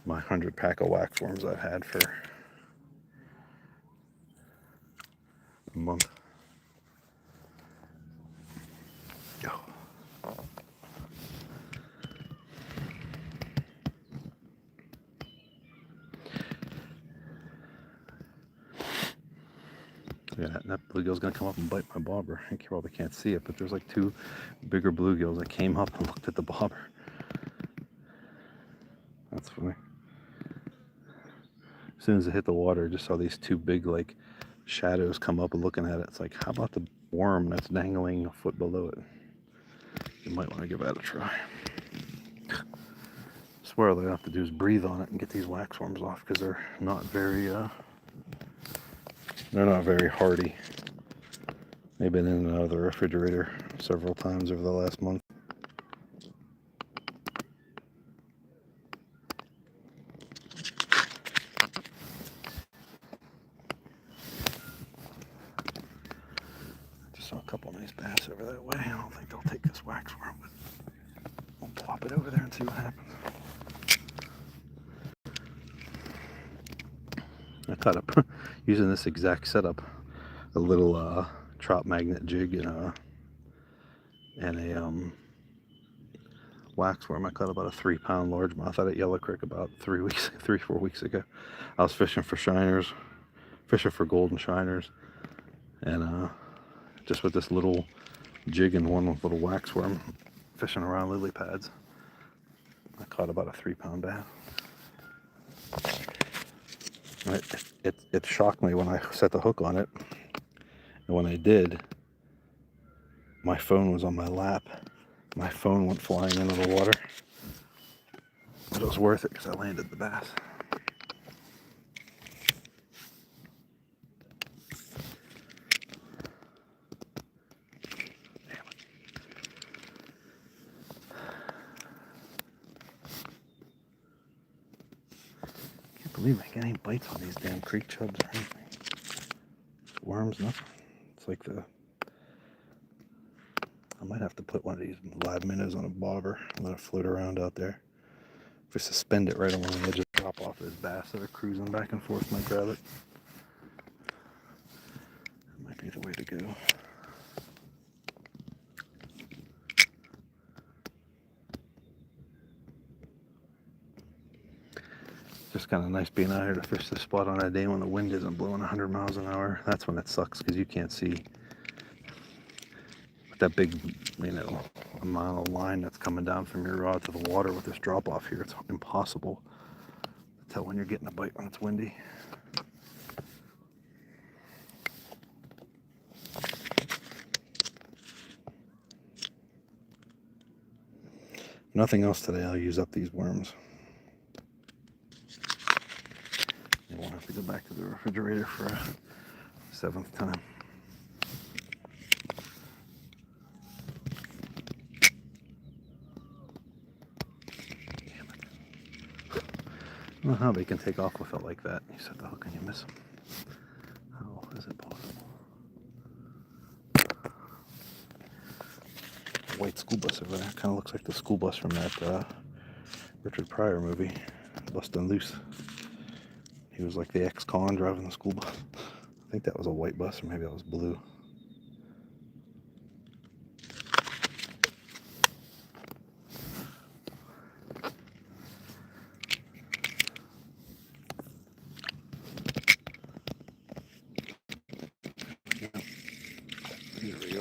My 100-pack of wax worms I've had for a month. Yeah, that bluegill's gonna come up and bite my bobber. You probably can't see it, but there's like two bigger bluegills that came up and looked at the bobber. That's funny. As soon as it hit the water, I just saw these two big like shadows come up and looking at it. It's like, how about the worm that's dangling a foot below it? You might want to give that a try. I swear all they have to do is breathe on it and get these waxworms off, because they're not very hardy. They've been in and out of the refrigerator several times over the last month. Just saw a couple nice bass over that way. I don't think they'll take this waxworm, but we'll plop it over there and see what happens. I caught up using this exact setup, a little trout magnet jig and a waxworm. I caught about a 3-pound largemouth out at Yellow Creek about 4 weeks ago. I was fishing for shiners, fishing for golden shiners, and just with this little jig and one little waxworm, fishing around lily pads, I caught about a 3-pound bass. It shocked me when I set the hook on it, and when I did, my phone was on my lap. My phone went flying into the water, but it was worth it because I landed the bass. Can't believe I get any bites on these damn creek chubs or anything. Worms, nothing. It's like I might have to put one of these live minnows on a bobber and let it float around out there. If I suspend it right along the edge, of drop off those bass that are cruising back and forth, might grab it. That might be the way to go. Just kind of nice being out here to fish this spot on a day when the wind isn't blowing 100 miles an hour. That's when it sucks, because you can't see that big, amount of line that's coming down from your rod to the water with this drop off here. It's impossible to tell when you're getting a bite when it's windy. Nothing else today. I'll use up these worms. I won't have to go back to the refrigerator for a 7th time. I don't know how they can take off with it like that. You set the hook and you miss them. How is it possible? The white school bus over there kind of looks like the school bus from that Richard Pryor movie, Bustin' Loose. He was like the ex-con driving the school bus. I think that was a white bus, or maybe that was blue. Here we go.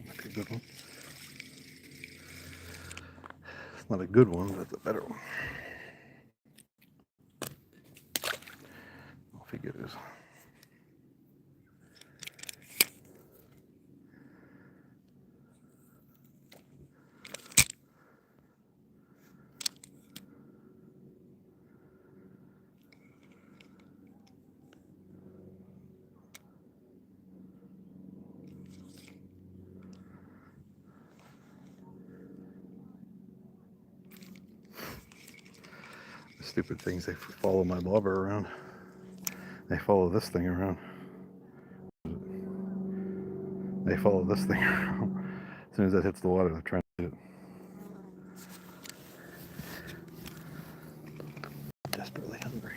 That's a good one. It's not a good one, but it's a better one. Off he goes. Stupid things, they follow my bobber around. They follow this thing around. They follow this thing around. As soon as it hits the water, they're trying to eat it. Desperately hungry.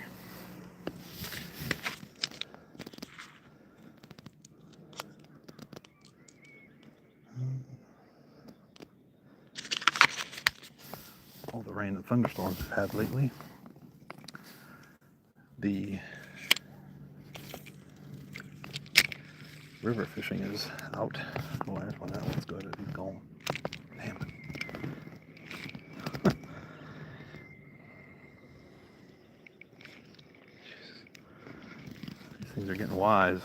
All the rain and thunderstorms we've had lately, the river fishing is out. Oh, there's one. That one's good. He's gone. Damn it. These things are getting wise.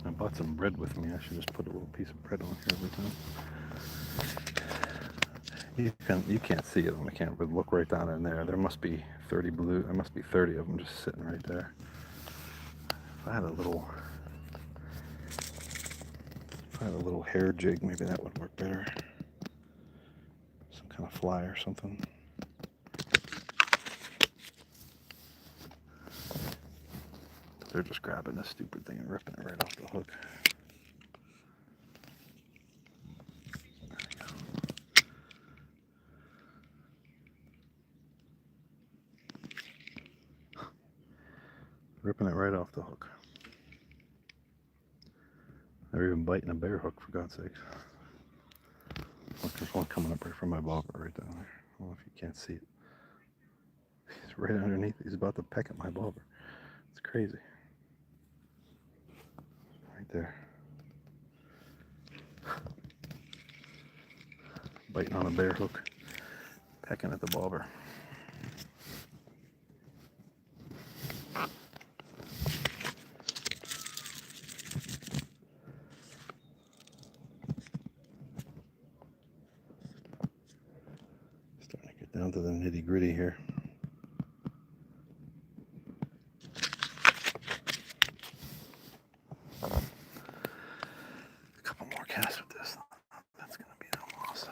I bought some bread with me. I should just put a little piece of bread on here every time. You can't see it on the camera, but look right down in there. There must be 30 blue. There must be 30 of them just sitting right there. If I had a little hair jig, maybe that would work better. Some kind of fly or something. They're just grabbing this stupid thing and ripping it right off the hook. Ripping it right off the hook. They're even biting a bear hook, for God's sakes. Look, there's one coming up right from my bobber right down there. I don't know if you can't see it. He's right underneath. He's about to peck at my bobber. It's crazy. Right there. Biting on a bear hook. Pecking at the bobber. Starting to get down to the nitty gritty here. A couple more casts with this. That's going to be no loss.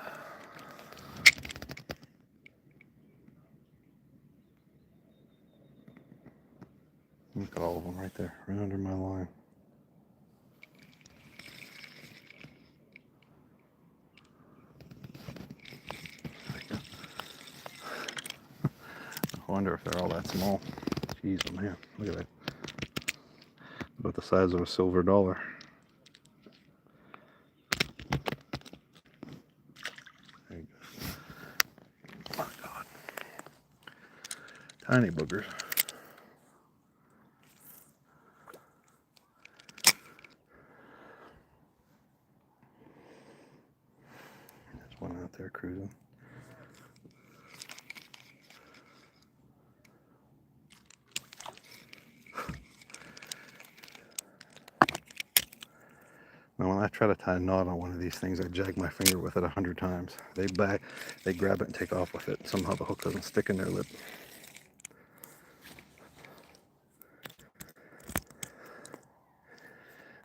Look at all of them right there, right under my line. I wonder if they're all that small. Jeez, oh man, look at that. About the size of a silver dollar. There you go. Oh God. Tiny boogers. There's one out there cruising. Now when I try to tie a knot on one of these things, I jag my finger with it 100 times. They grab it and take off with it. Somehow the hook doesn't stick in their lip.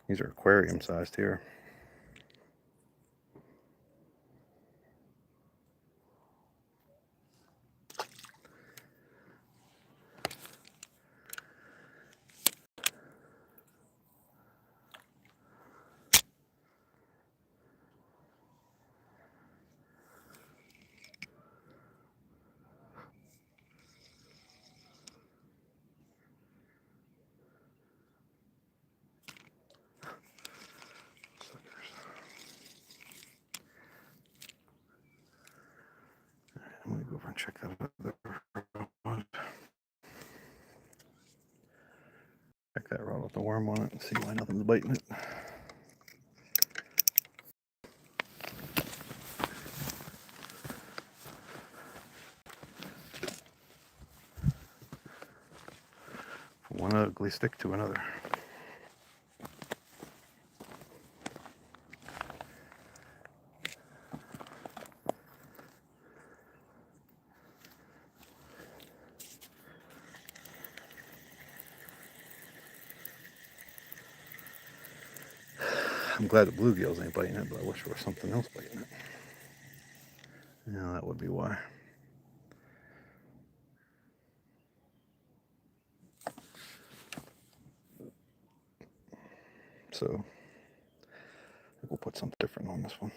These are aquarium sized here. I'm going to go over and check that rod. Check that rod with the worm on it and see why nothing's biting it. one ugly stick to another. I'm glad the bluegills ain't biting it, but I wish there was something else biting it. Yeah, that would be why. So, I think we'll put something different on this one.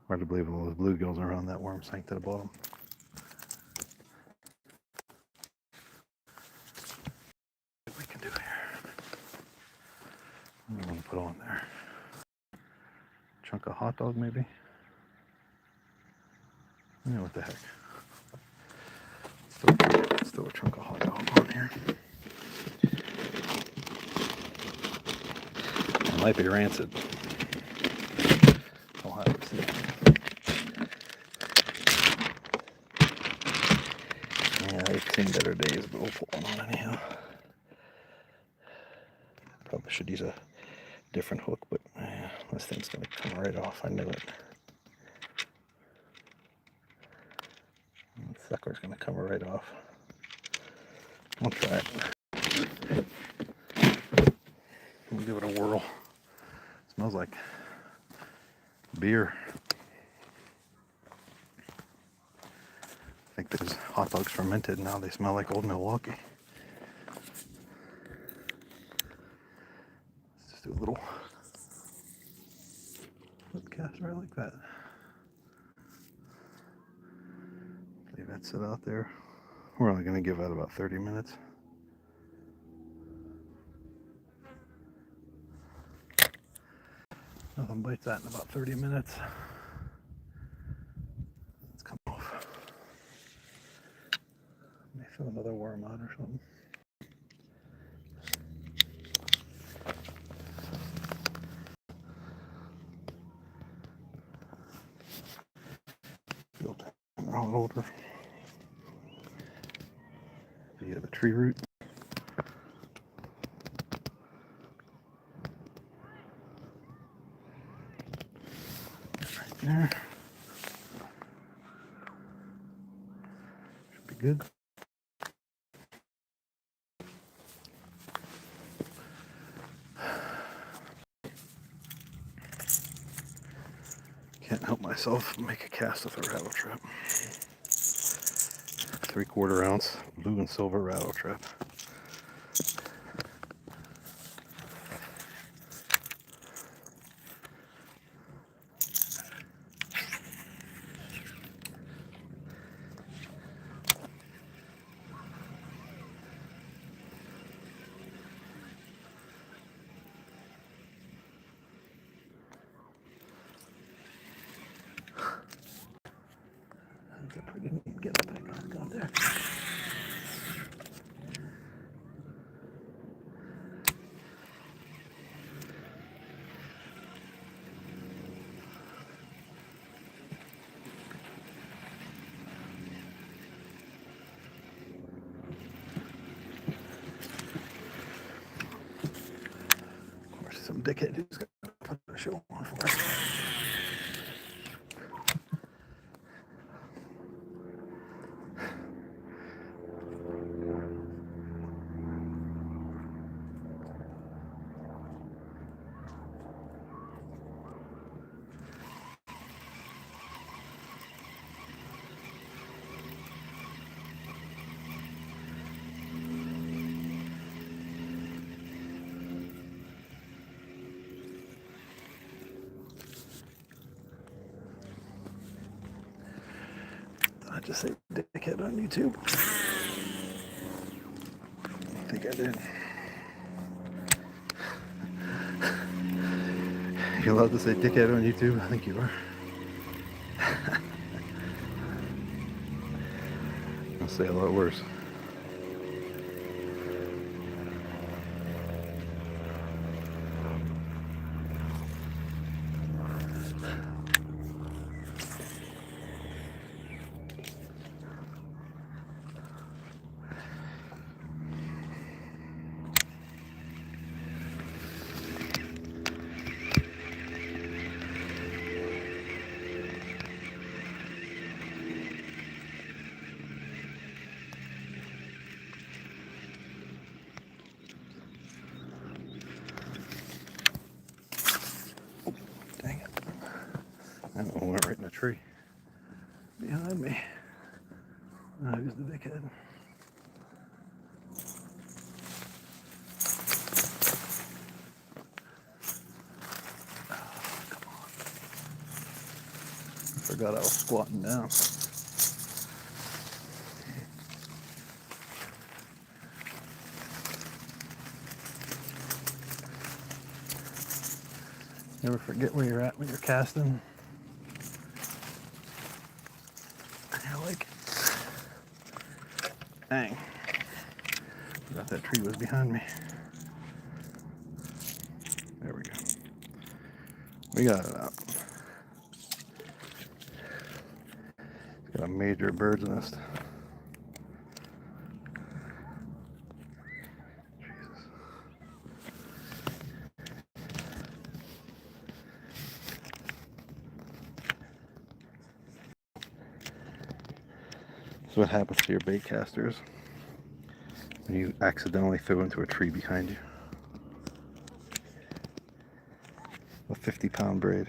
Hard to believe all those bluegills are on that worm sank to the bottom. What we can do here? What do I want to put on there? Chunk of hot dog, maybe? Yeah, what the heck? Let's throw a chunk of hot dog on here. It might be rancid. I'll have to see. Yeah, I've seen better days, but we'll put one on anyhow. Probably should use a different hook, but this thing's gonna come right off. I knew it. That sucker's gonna come right off. I'll try it. We'll give it a whirl. It smells like beer. I think those hot dogs fermented, now they smell like old Milwaukee. Let's just do a little flip cast right like that. Leave that sit out there. We're only going to give that about 30 minutes. Nothing bites that in about 30 minutes. Let's come off. May throw another worm out or something. Built out older. Via the tree root. Right there. Should be good. Can't help myself make a cast with a rattle trap. 3/4 ounce blue and silver rattle trap. That's a pretty neat get up back out there. Of course, some dickhead who's going to put the show on for us. I just say dickhead on YouTube. I think I did. You allowed to say dickhead on YouTube? I think you are. I'll say a lot worse. That one went right in the tree behind me. Who's the big head? Oh, come on. I forgot I was squatting down. Never forget where you're at when you're casting. You're like, dang. Forgot that tree was behind me. There we go. We got it out. It's got a major bird's nest. Jesus. So what happens to your bait casters when you accidentally throw into a tree behind you? A 50-pound braid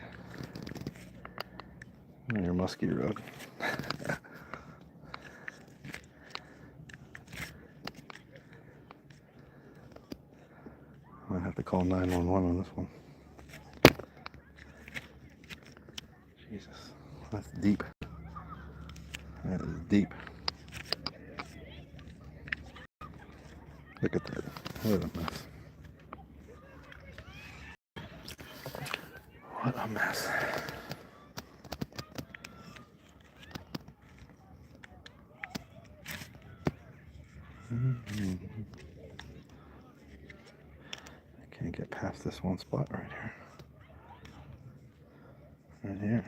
on your musky rod. Might have to call 911 on this one. Jesus, that's deep. That is deep. Look at that. What a mess. What a mess. I can't get past this one spot right here. Right here.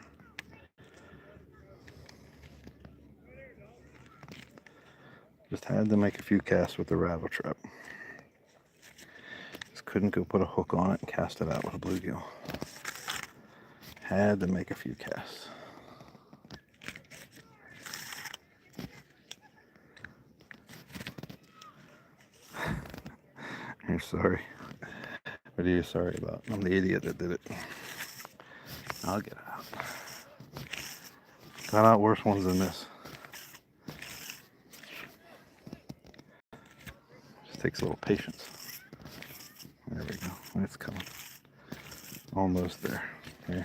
Just had to make a few casts with the rattle trap. Just couldn't go put a hook on it and cast it out with a bluegill. Had to make a few casts. You're sorry. What are you sorry about? I'm the idiot that did it. I'll get it out. Got out worse ones than this. Just takes a little patience. There we go. It's coming. Almost there. Okay.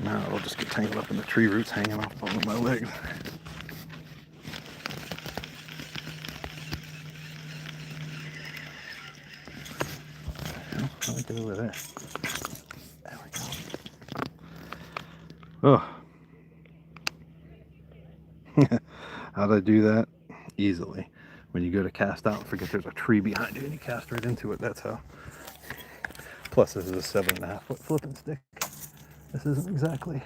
Now it'll just get tangled up in the tree roots hanging off of my legs. Let me get over there. There we go. Oh. How'd I do that? Easily. When you go to cast out and forget there's a tree behind you and you cast right into it, that's how. Plus this is a 7.5 foot flipping stick. This isn't exactly.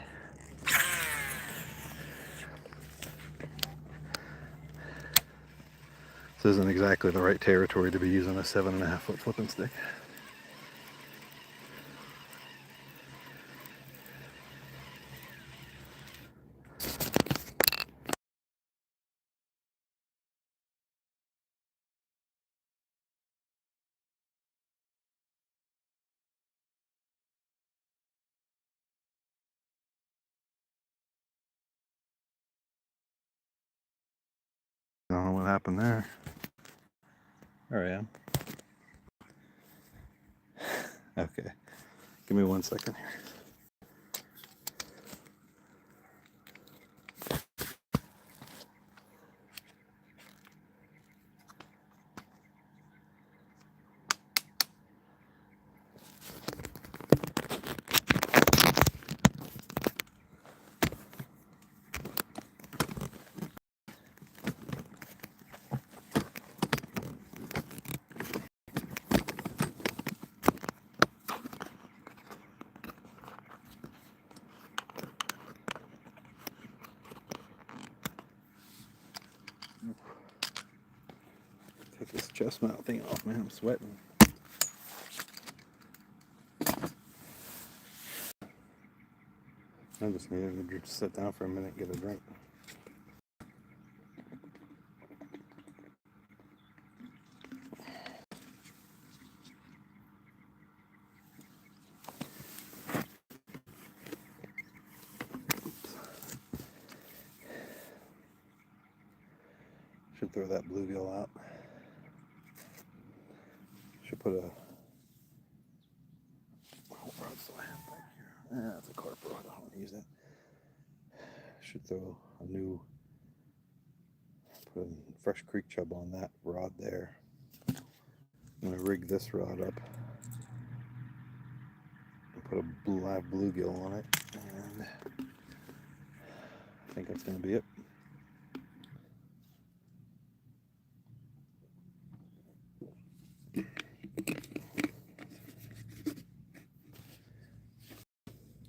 This isn't exactly the right territory to be using a 7.5 foot flipping stick. I don't know what happened there. There I am. Okay. Give me 1 second here. Take this chest mount thing off, man. I'm sweating. I just needed to just sit down for a minute and get a drink. should throw that bluegill out. Should put a... What rods do I have back here? That's a carp rod. I don't want to use that. Should throw a new... Put a fresh creek chub on that rod there. I'm going to rig this rod up and put a live bluegill on it, and I think that's going to be it.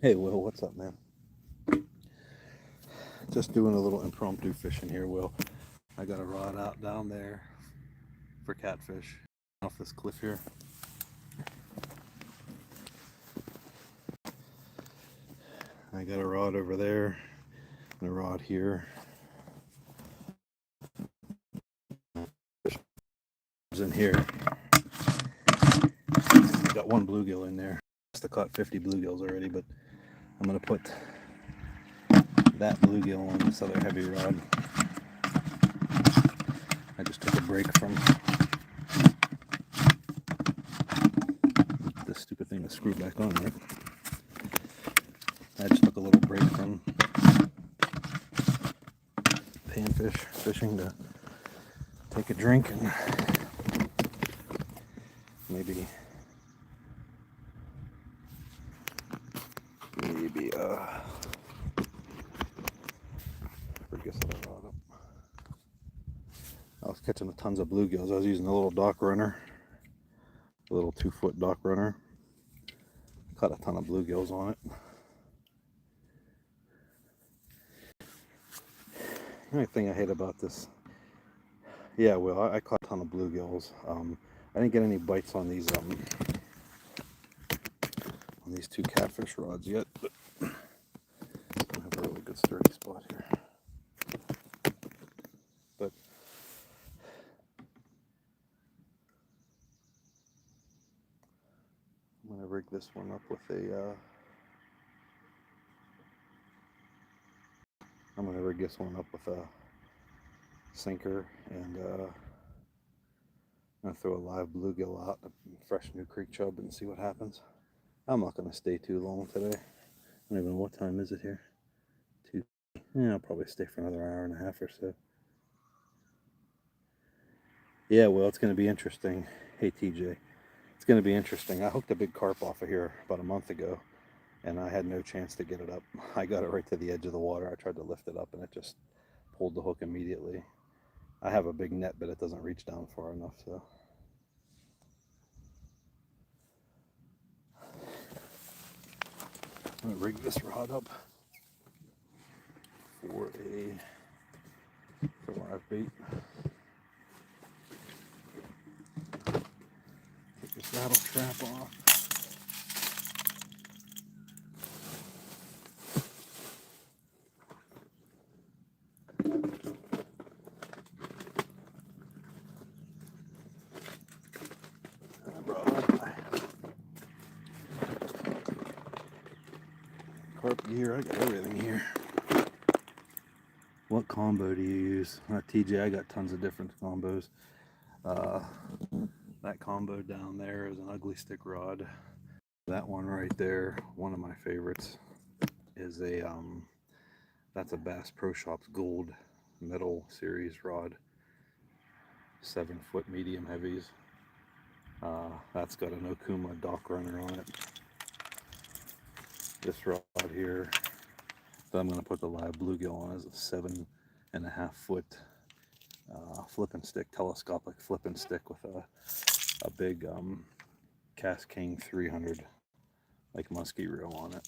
Hey Will, what's up, man? Just doing a little impromptu fishing here, Will. I got a rod out down there for catfish off this cliff here. I got a rod over there and a rod here. In here. Got one bluegill in there. Must have caught 50 bluegills already, but I'm gonna put that bluegill on this other heavy rod. I just took a break from this stupid thing to screw back on, right? I just took a little break from panfish fishing to take a drink and maybe I was catching tons of bluegills. I was using a little dock runner, a little 2-foot dock runner. Caught a ton of bluegills on it. The only thing I hate about this, yeah, well, I caught a ton of bluegills. I didn't get any bites on these two catfish rods yet, but I have a really good sturdy spot here. But I'm gonna rig this one up with a. I'm gonna rig this one up with a sinker, and I'm gonna throw a live bluegill out, a fresh new creek chub, and see what happens. I'm not gonna stay too long today. I don't even know what time is it here. 2. Yeah, I'll probably stay for another hour and a half or so. Yeah, well, it's gonna be interesting. Hey TJ, it's gonna be interesting. I hooked a big carp off of here about a month ago, and I had no chance to get it up. I got it right to the edge of the water. I tried to lift it up, and it just pulled the hook immediately. I have a big net, but it doesn't reach down far enough, so. I'm gonna rig this rod up for live bait. Take this rattle trap off. Carp gear, I got everything here. What combo do you use? TJ, I got tons of different combos. That combo down there is an ugly stick rod. That one right there, one of my favorites, is a that's a Bass Pro Shops Gold Metal Series rod, 7-foot medium heavies. That's got an Okuma dock runner on it. This rod here that I'm going to put the live bluegill on is a 7.5-foot flipping stick, telescopic flipping stick with a big Cascane 300 like musky reel on it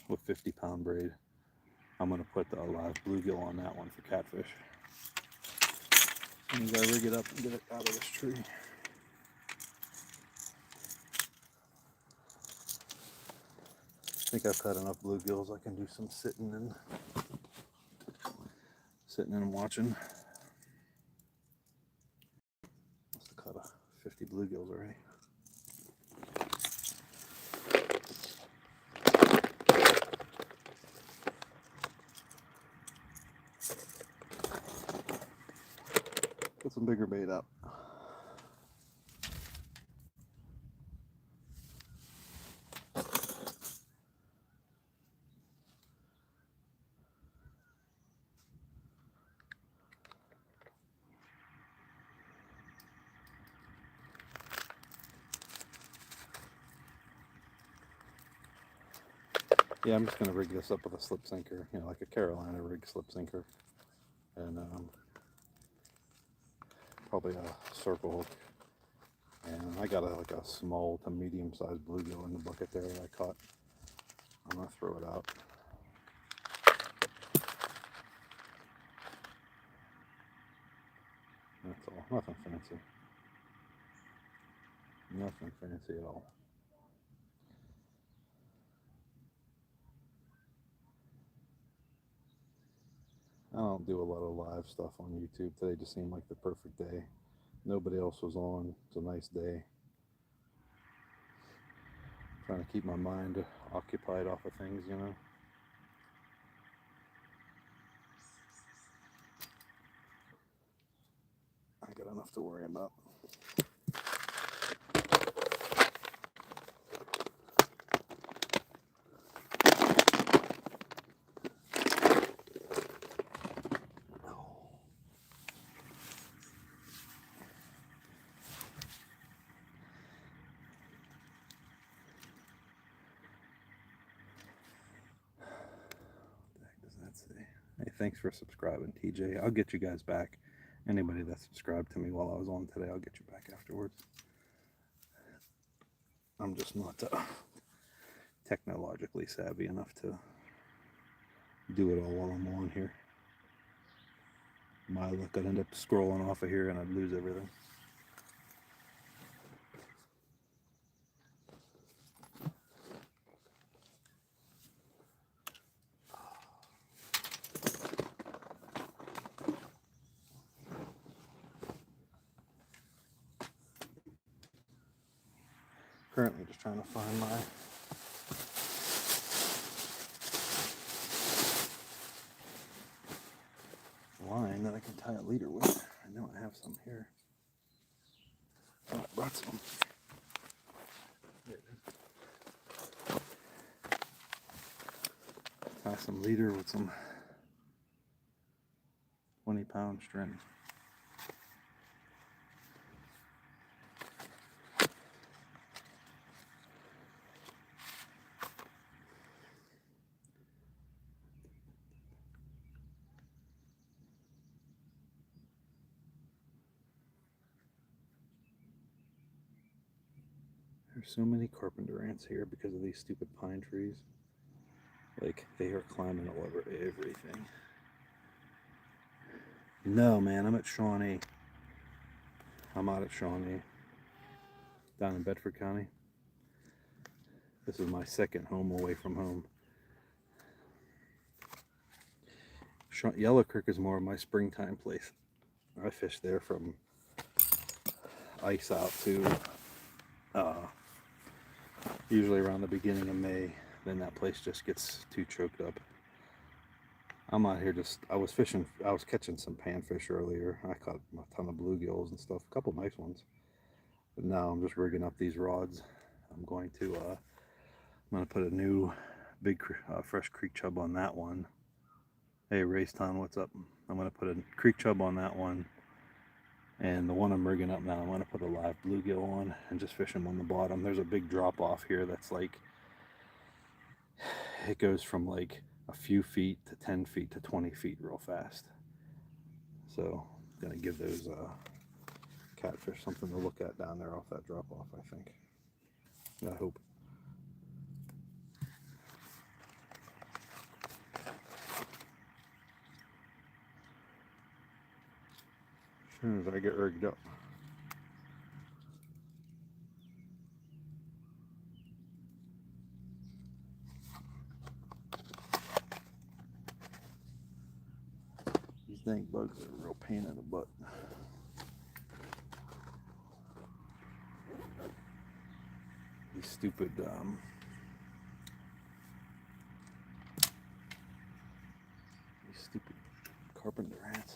with 50-pound braid. I'm going to put the live bluegill on that one for catfish. And you gotta rig it up and get it out of this tree. I think I've caught enough bluegills. I can do some sitting and watching. Must have caught 50 bluegills already. some bigger bait up. Yeah, I'm just gonna rig this up with a slip sinker, you know, like a Carolina rig slip sinker, and probably a circle hook. And I got like a small to medium sized bluegill in the bucket there that I caught. I'm gonna throw it out. That's all. Nothing fancy. Nothing fancy at all. I don't do a lot of live stuff on YouTube. Today just seemed like the perfect day. Nobody else was on. It's a nice day. Trying to keep my mind occupied off of things, you know. I got enough to worry about. Hey, thanks for subscribing, TJ. I'll get you guys back. Anybody that subscribed to me while I was on today, I'll get you back afterwards. I'm just not technologically savvy enough to do it all while I'm on here. My luck, I'd end up scrolling off of here and I'd lose everything. Currently just trying to find my line that I can tie a leader with. I know I have some here. Oh, I brought some. There it is. Tie some leader with some 20-pound string. There's so many carpenter ants here because of these stupid pine trees. Like, they are climbing all over everything. No, man, I'm at Shawnee. I'm out at Shawnee, down in Bedford County. This is my second home away from home. Yellow Creek is more of my springtime place. I fish there from ice out to usually around the beginning of May. Then that place just gets too choked up. I'm out here I was catching some panfish earlier. I caught a ton of bluegills and stuff, a couple nice ones. But now I'm just rigging up these rods. I'm going to put a new big fresh creek chub on that one. Hey, Raceton, what's up? I'm going to put a creek chub on that one. And the one I'm rigging up now, I'm going to put a live bluegill on and just fish them on the bottom. There's a big drop off here that's like, it goes from like a few feet to 10 feet to 20 feet real fast. So I'm going to give those catfish something to look at down there off that drop off, I think. I hope. As soon as I get rigged up. These dang bugs are a real pain in the butt. These stupid carpenter ants.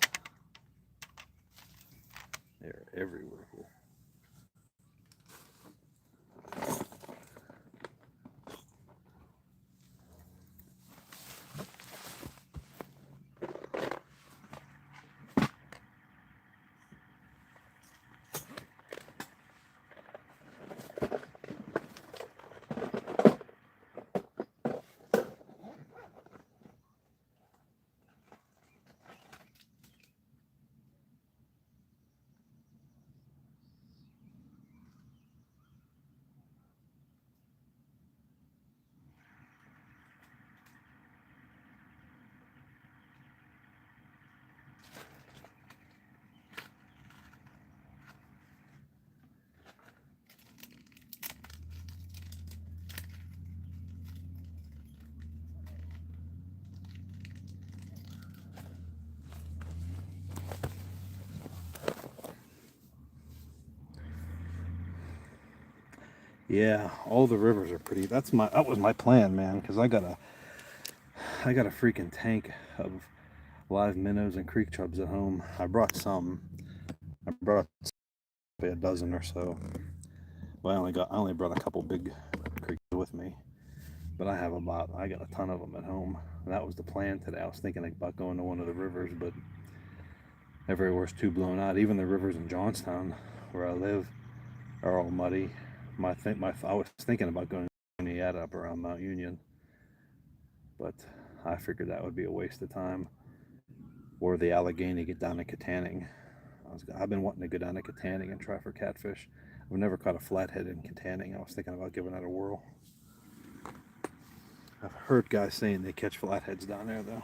They're everywhere here. Yeah, all the rivers are pretty. That was my plan, man, because I got a freaking tank of live minnows and creek chubs at home. I brought some. I brought a dozen or so. Well, I only brought a couple big creeks with me, but I got a ton of them at home. And that was the plan today. I was thinking about going to one of the rivers, but everywhere's too blown out. Even the rivers in Johnstown, where I live, are all muddy. I was thinking about going to Juniata up around Mount Union, but I figured that would be a waste of time. Or the Allegheny, get down to Katanning. I've been wanting to go down to Katanning and try for catfish. I've never caught a flathead in Katanning. I was thinking about giving that a whirl. I've heard guys saying they catch flatheads down there, though.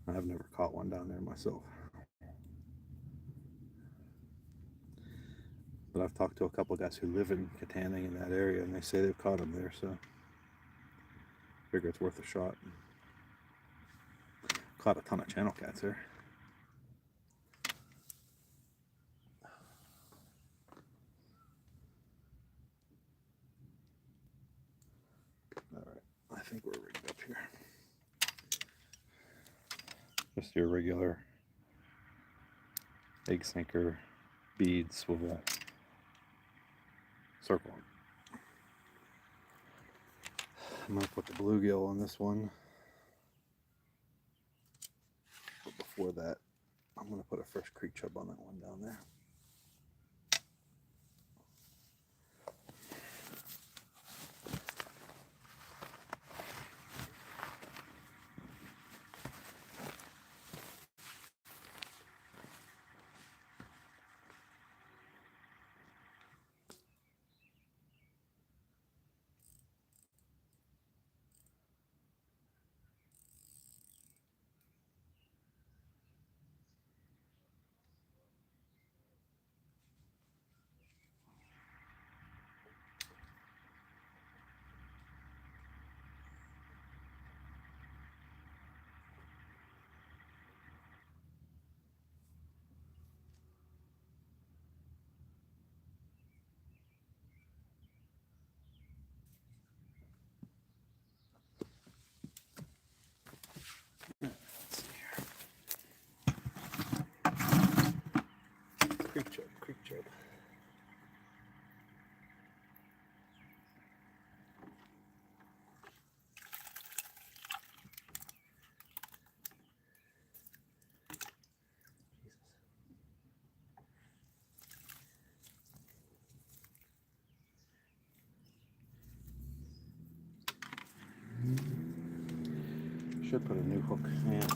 I've never caught one down there myself. But I've talked to a couple guys who live in Katanning in that area, and they say they've caught them there, so I figure it's worth a shot. Caught a ton of channel cats there. Alright, I think we're rigged up here. Just your regular egg sinker, bead, swivel, circle. I'm gonna put the bluegill on this one. But before that, I'm gonna put a fresh creek chub on that one down there. Creek chub. Should put a new hook. Yeah.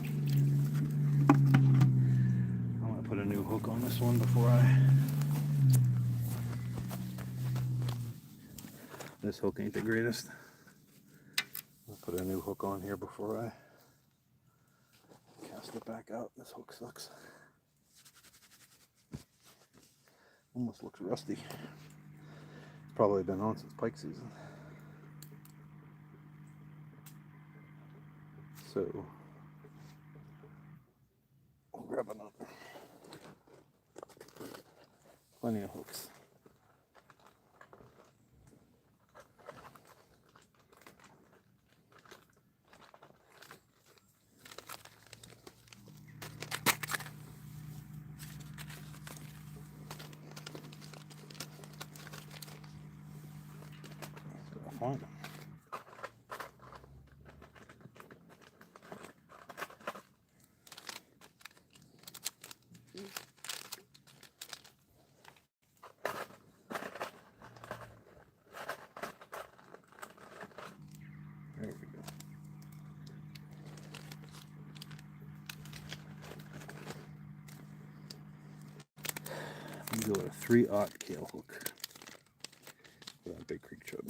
I'm gonna put a new hook on this one before This hook ain't the greatest. I'll put a new hook on here before I cast it back out. This hook sucks. Almost looks rusty. It's probably been on since pike season. So I'll grab another. Plenty of hooks. find them. There we go. I'm going a 3/0 Kahle hook for that big creek chub.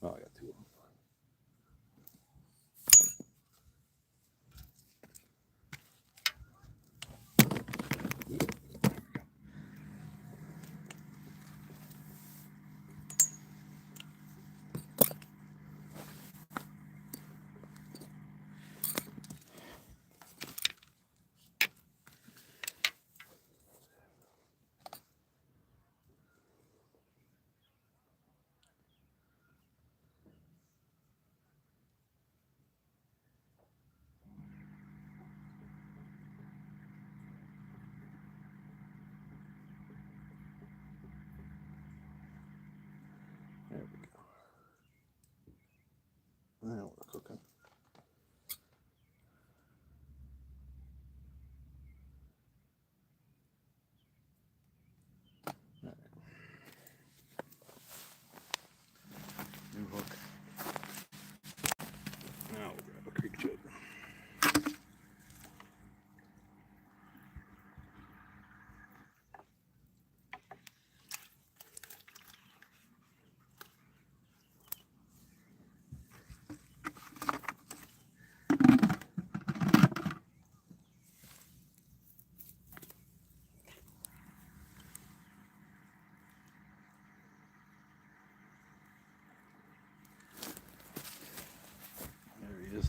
Oh, I got 2 of them. There we go. Now we're cooking. All right. New hook. Now we'll grab a creek chub. There he is.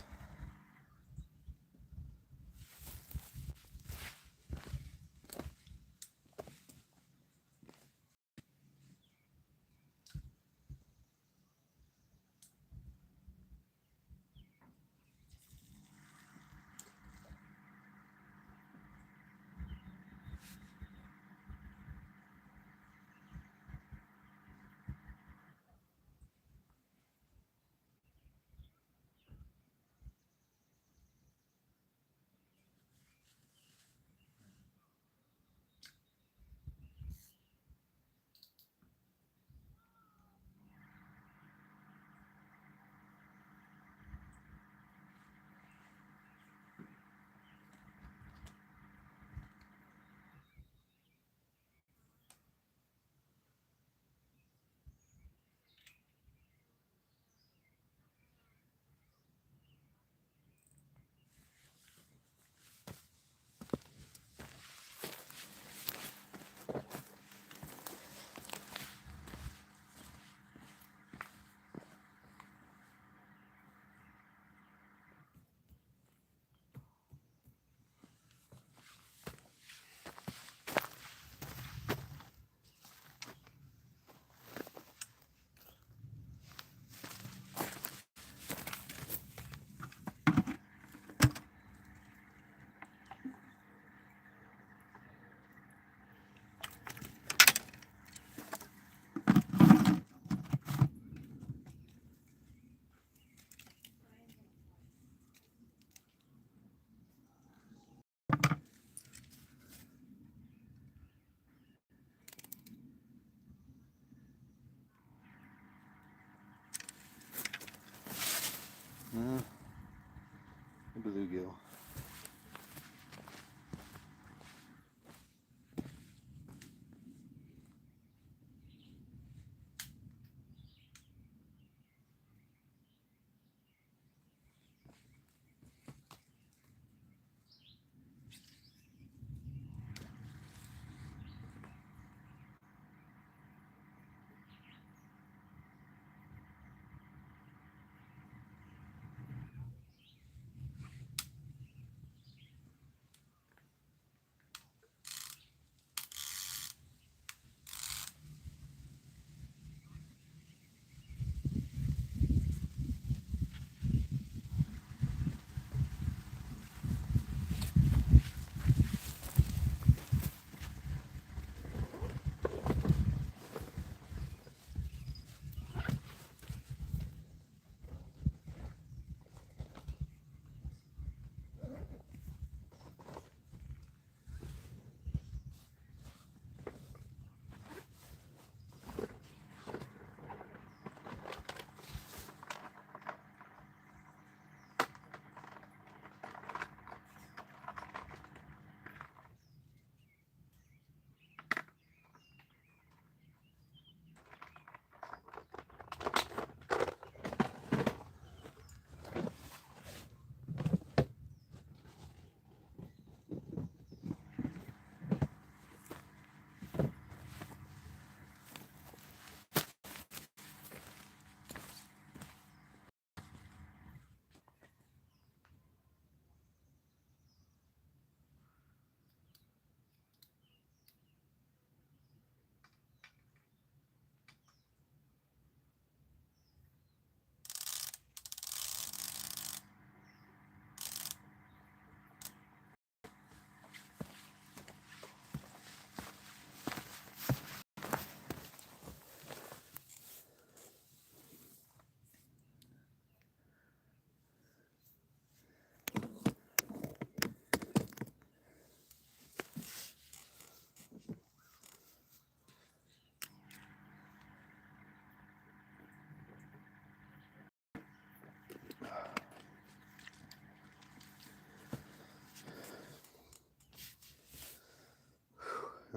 Bluegill.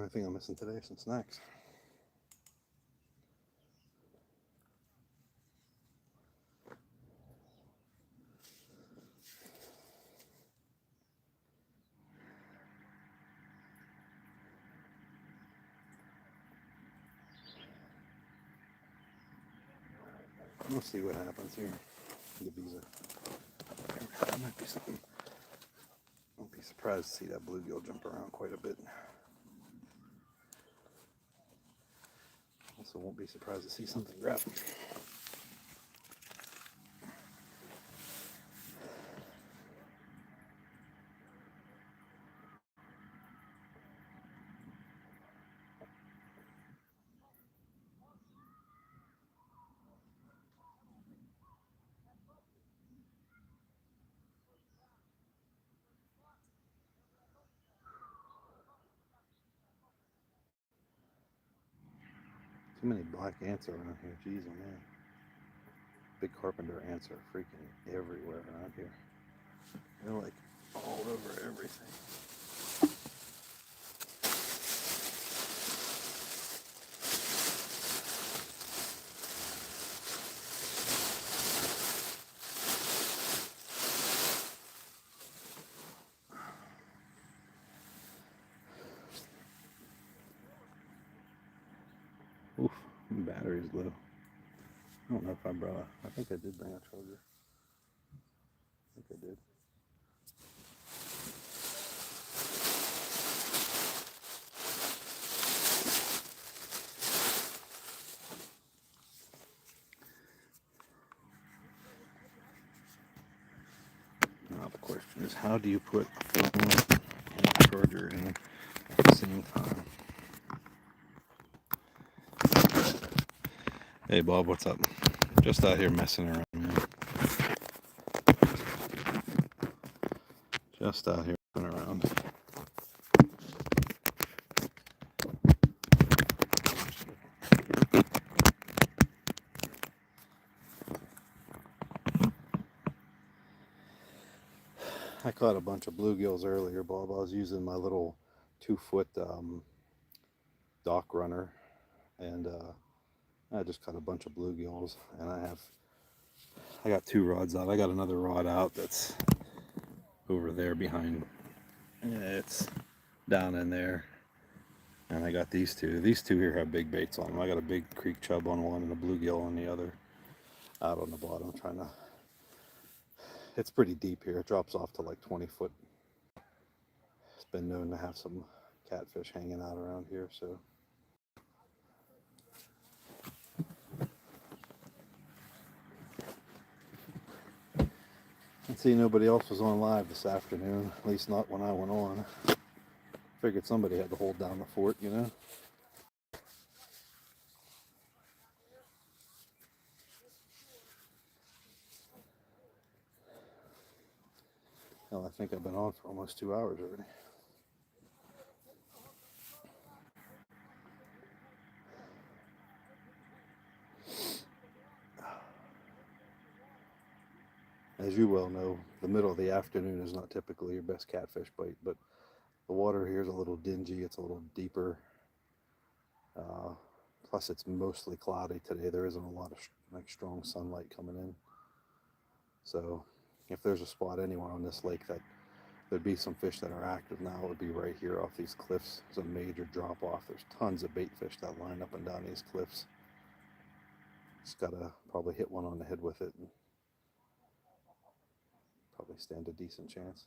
only thing I'm missing today is some snacks. We'll see what happens here. The bees are. That might be something. I'll be surprised to see that bluegill jump around quite a bit. Also, won't be surprised to see something grab him. Too many black ants around here. Jeez, oh man. Big carpenter ants are freaking everywhere around here. They're like all over everything. Oof, my battery's low. I don't know if I brought I think I did bring a charger. I think I did. Now the question is, how do you put a phone and a charger in at the same time? Hey Bob, what's up? Just out here messing around, man. Just out here messing around. I caught a bunch of bluegills earlier, Bob. I was using my little 2-foot dock runner, and I just caught a bunch of bluegills, and I got 2 rods out. I got another rod out that's over there behind. Yeah, it's down in there. And I got these 2. These 2 here have big baits on them. I got a big creek chub on one and a bluegill on the other. Out on the bottom, trying to. It's pretty deep here. It drops off to like 20 foot. It's been known to have some catfish hanging out around here, so. And see, nobody else was on live this afternoon, at least not when I went on. Figured somebody had to hold down the fort, you know. Hell, I think I've been on for almost 2 hours already. As you well know, the middle of the afternoon is not typically your best catfish bite, but the water here is a little dingy. It's a little deeper. Plus, it's mostly cloudy today. There isn't a lot of like strong sunlight coming in. So, if there's a spot anywhere on this lake that there'd be some fish that are active now, it would be right here off these cliffs. It's a major drop off. There's tons of bait fish that line up and down these cliffs. Just gotta probably hit one on the head with it and probably stand a decent chance.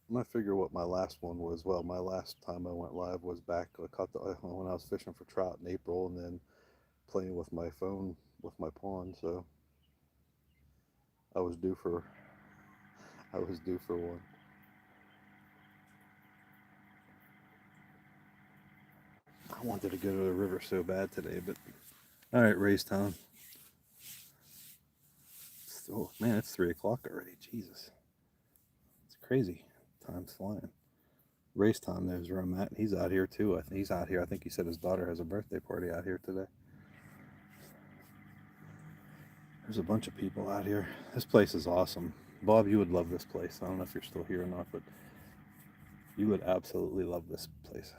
I'm gonna figure what my last one was. Well, my last time I went live was back. I caught when I was fishing for trout in April, and then playing with my phone with my pond. So I was due for one. I wanted to go to the river so bad today, but all right, Raystown. It's Oh man, it's 3 o'clock already. Jesus, it's crazy. Time's flying. Race time knows where I'm at. He's out here too. I think he's out here. I think he said his daughter has a birthday party out here today. There's a bunch of people out here. This place is awesome. Bob, you would love this place. I don't know if you're still here or not, but you would absolutely love this place.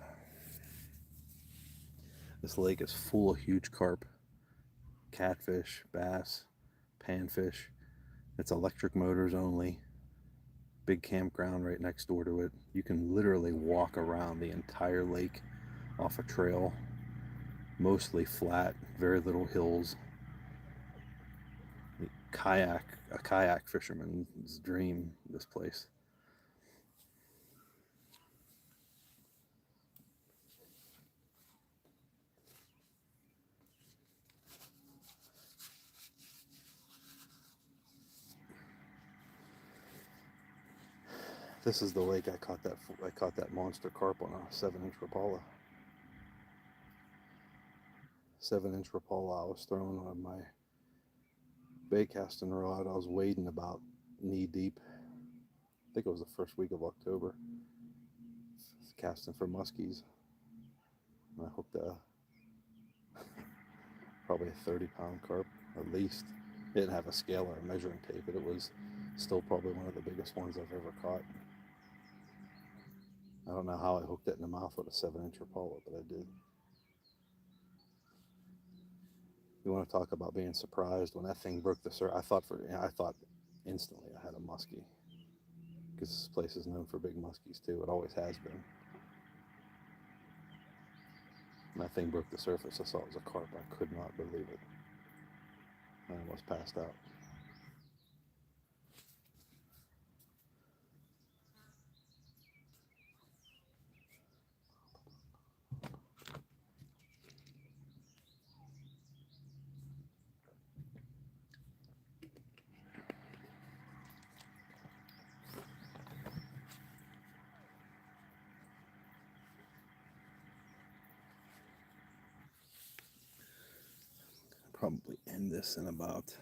This lake is full of huge carp, catfish, bass, panfish. It's electric motors only. Big campground right next door to it. You can literally walk around the entire lake off a trail, mostly flat, very little hills. A kayak fisherman's dream, this place. This is the lake I caught that monster carp on a 7-inch Rapala. 7-inch Rapala I was throwing on my bait casting rod. I was wading about knee deep. I think it was the first week of October. Casting for muskies. And I hooked probably a 30-pound carp at least. It didn't have a scale or a measuring tape, but it was still probably one of the biggest ones I've ever caught. I don't know how I hooked it in the mouth with a 7-inch Rapala, but I did. You want to talk about being surprised when that thing broke the surface? I thought instantly I had a muskie, because this place is known for big muskies too. It always has been. When that thing broke the surface, I saw it was a carp. I could not believe it. I almost passed out. Probably end this in about,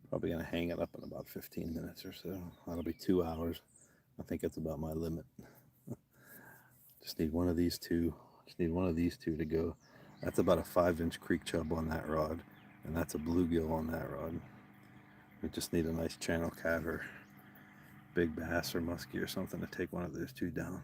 probably gonna hang it up in about 15 minutes or so. That'll be 2 hours. I think it's about my limit. Just need one of these two. Just need one of these two to go. That's about a 5-inch creek chub on that rod, and that's a bluegill on that rod. We just need a nice channel cat or big bass or muskie or something to take one of those two down.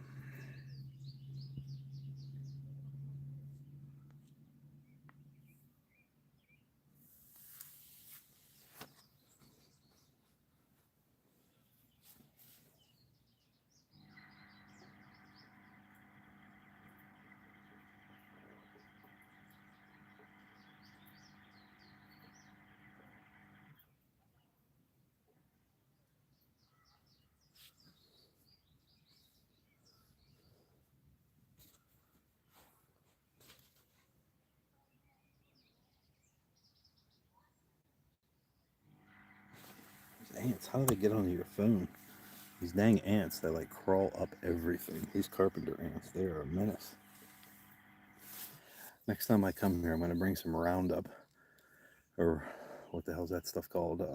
Ants, how do they get onto your phone? These dang ants, they like crawl up everything. These carpenter ants, they are a menace. Next time I come here, I'm going to bring some Roundup, or what the hell's that stuff called?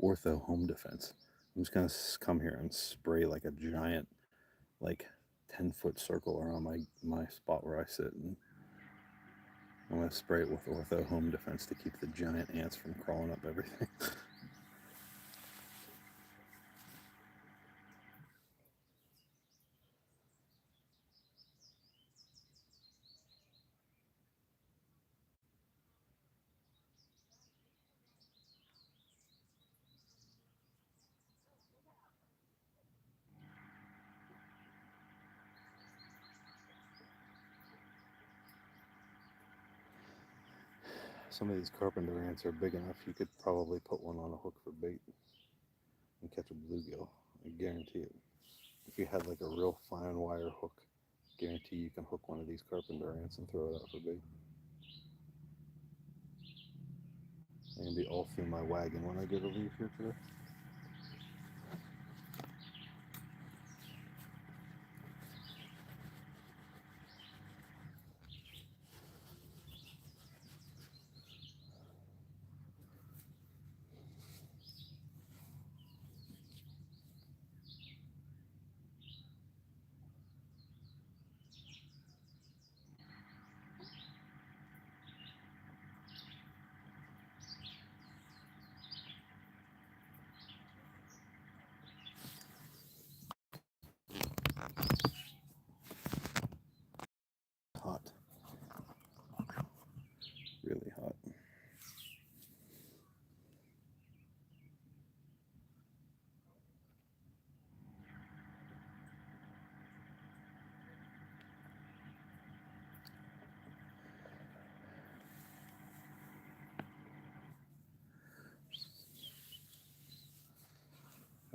Ortho Home Defense. I'm just going to come here and spray like a giant, like 10-foot circle around my spot where I sit, and I'm going to spray it with Ortho Home Defense to keep the giant ants from crawling up everything. Some of these carpenter ants are big enough you could probably put one on a hook for bait and catch a bluegill. I guarantee it. If you had like a real fine wire hook, guarantee you can hook one of these carpenter ants and throw it out for bait. I'm gonna be all through my wagon when I go to leave here today.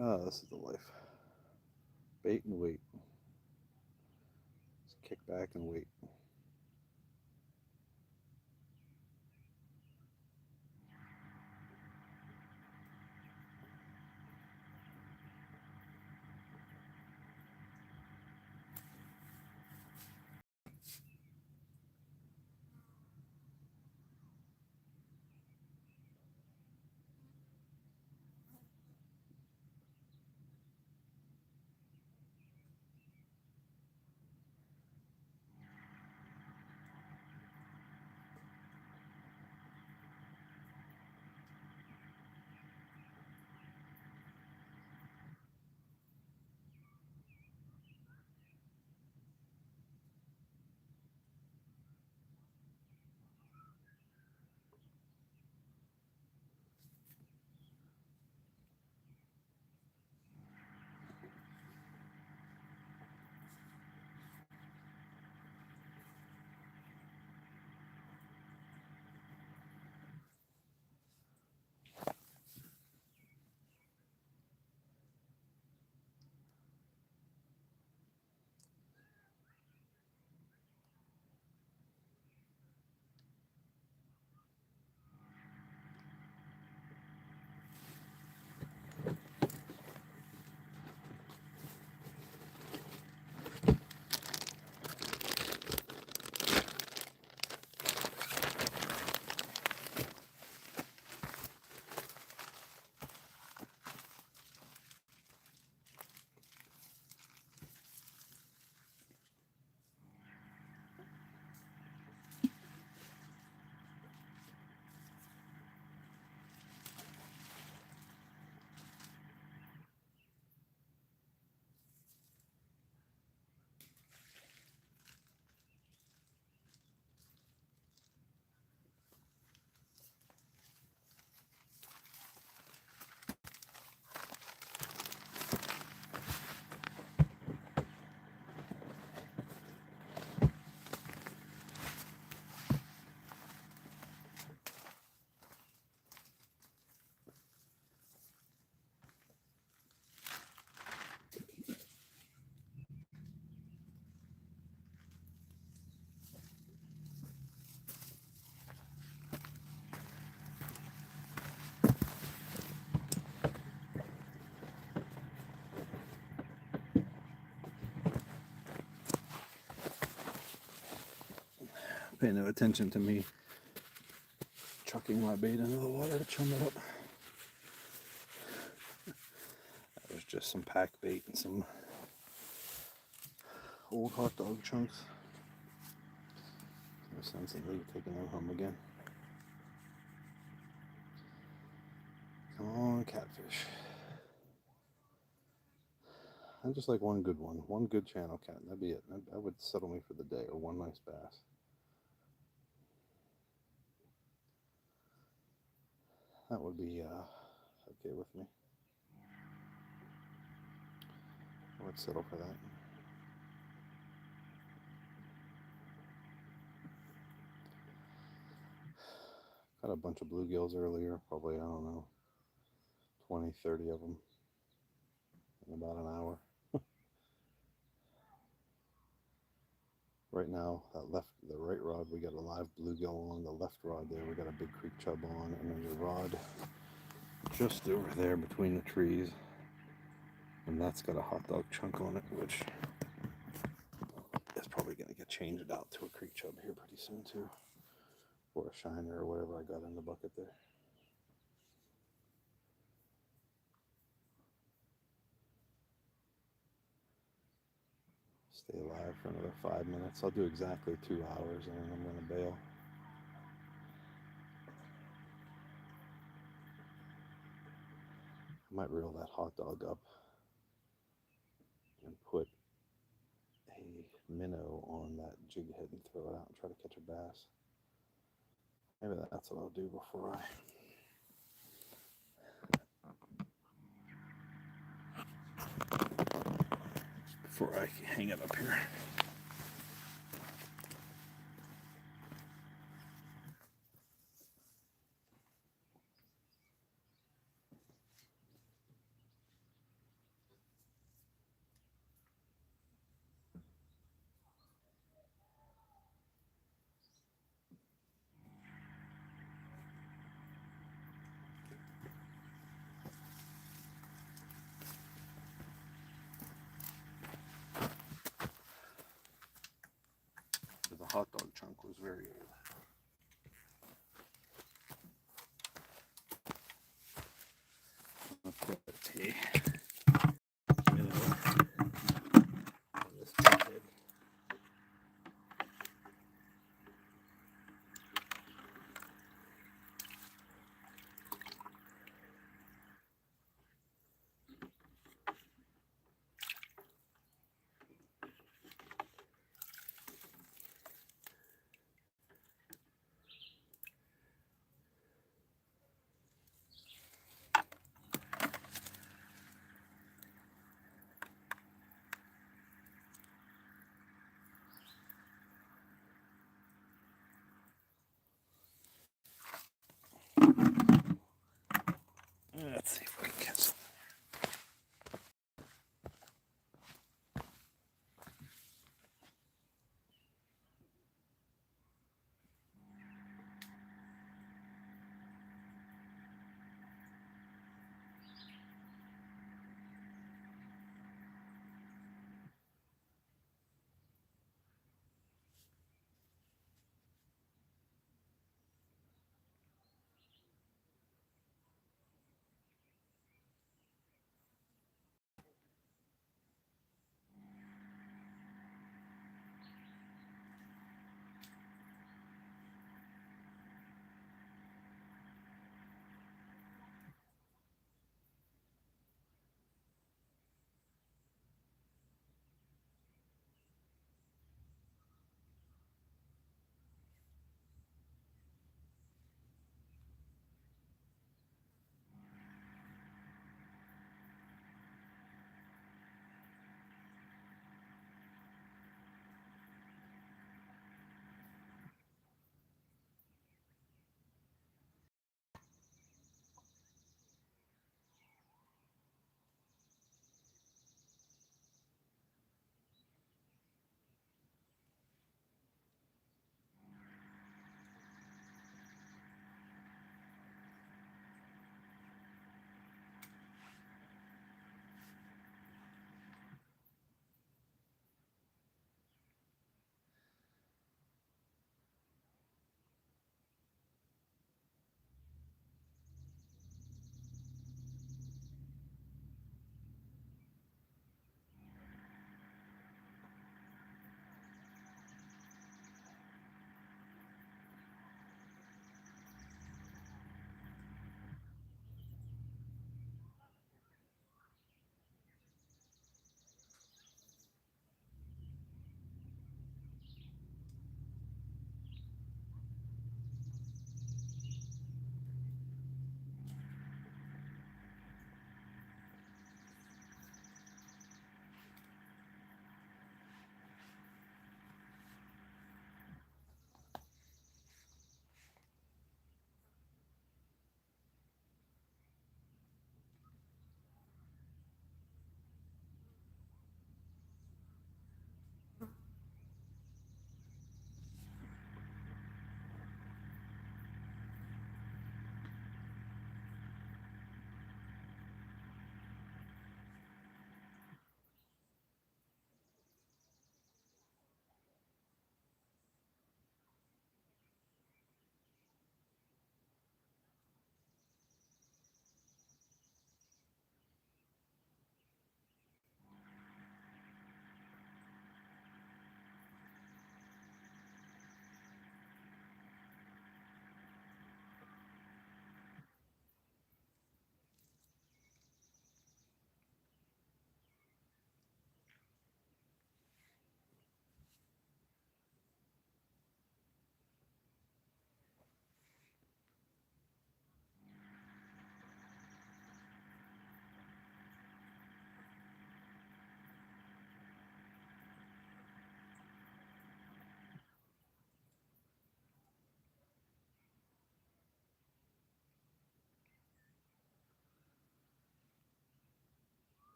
Ah, this is the life. Bait and wait. Just kick back and wait. Pay no attention to me chucking my bait into the water to chum it up. That was just some pack bait and some old hot dog chunks. No sense in me taking them home again. Come on, catfish. I just like one good one. One good channel cat. That'd be it. That would settle me for the day, or one nice bass. That would be okay with me. I would settle for that. Got a bunch of bluegills earlier, probably, I don't know, 20, 30 of them in about an hour. Right now, the right rod, we got a live bluegill on. The left rod there, we got a big creek chub on, and there's a rod just over there between the trees, and that's got a hot dog chunk on it, which is probably going to get changed out to a creek chub here pretty soon too, or a shiner or whatever I got in the bucket there. Stay alive for another 5 minutes. I'll do exactly 2 hours, and then I'm going to bail. I might reel that hot dog up and put a minnow on that jig head and throw it out and try to catch a bass. Maybe that's what I'll do before I hang it up here. The hot dog chunk was very old. I'll put a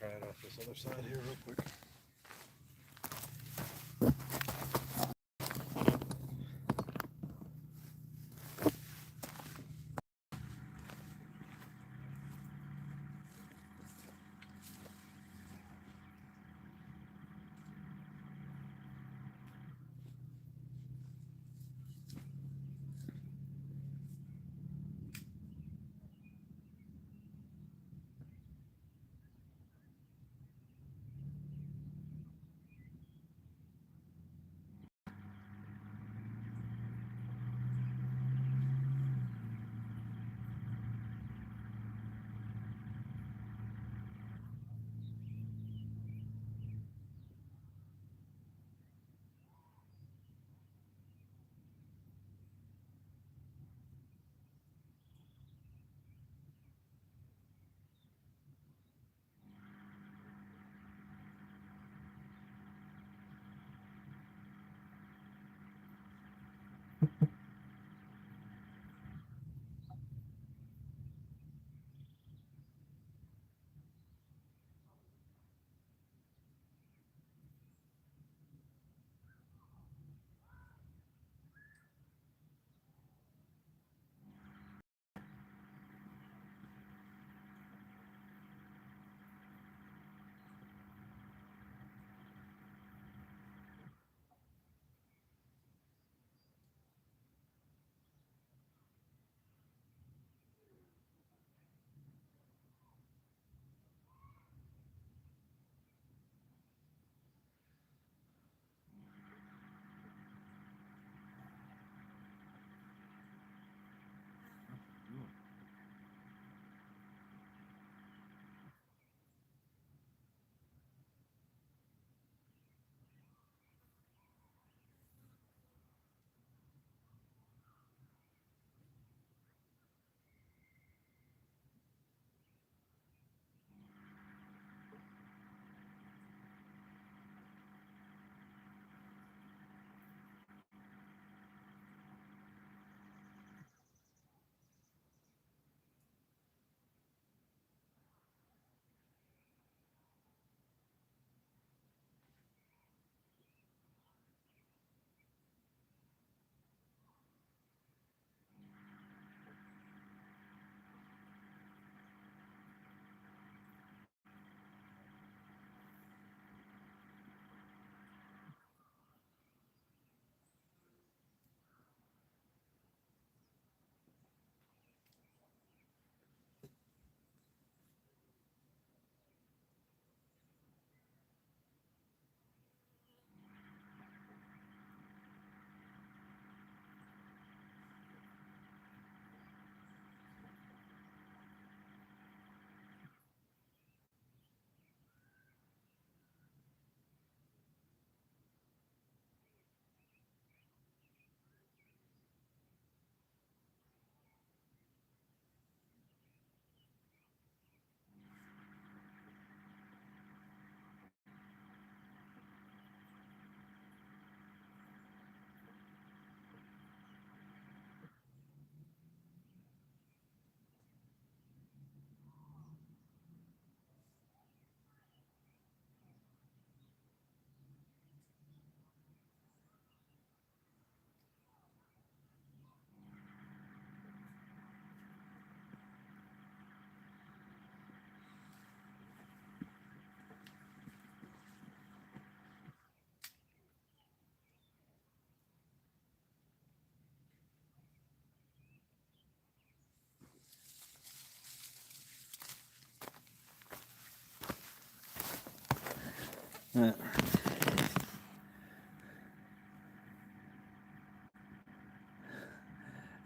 try it off this other side here real quick.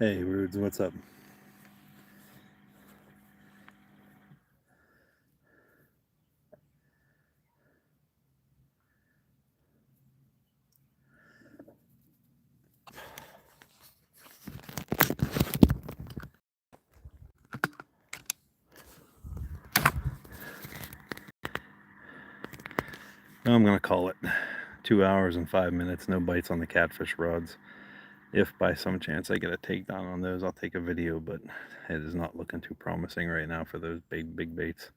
Hey, Rudes, what's up? I'm going to call it 2 hours and 5 minutes, no bites on the catfish rods. If by some chance I get a takedown on those, I'll take a video, but it is not looking too promising right now for those big baits.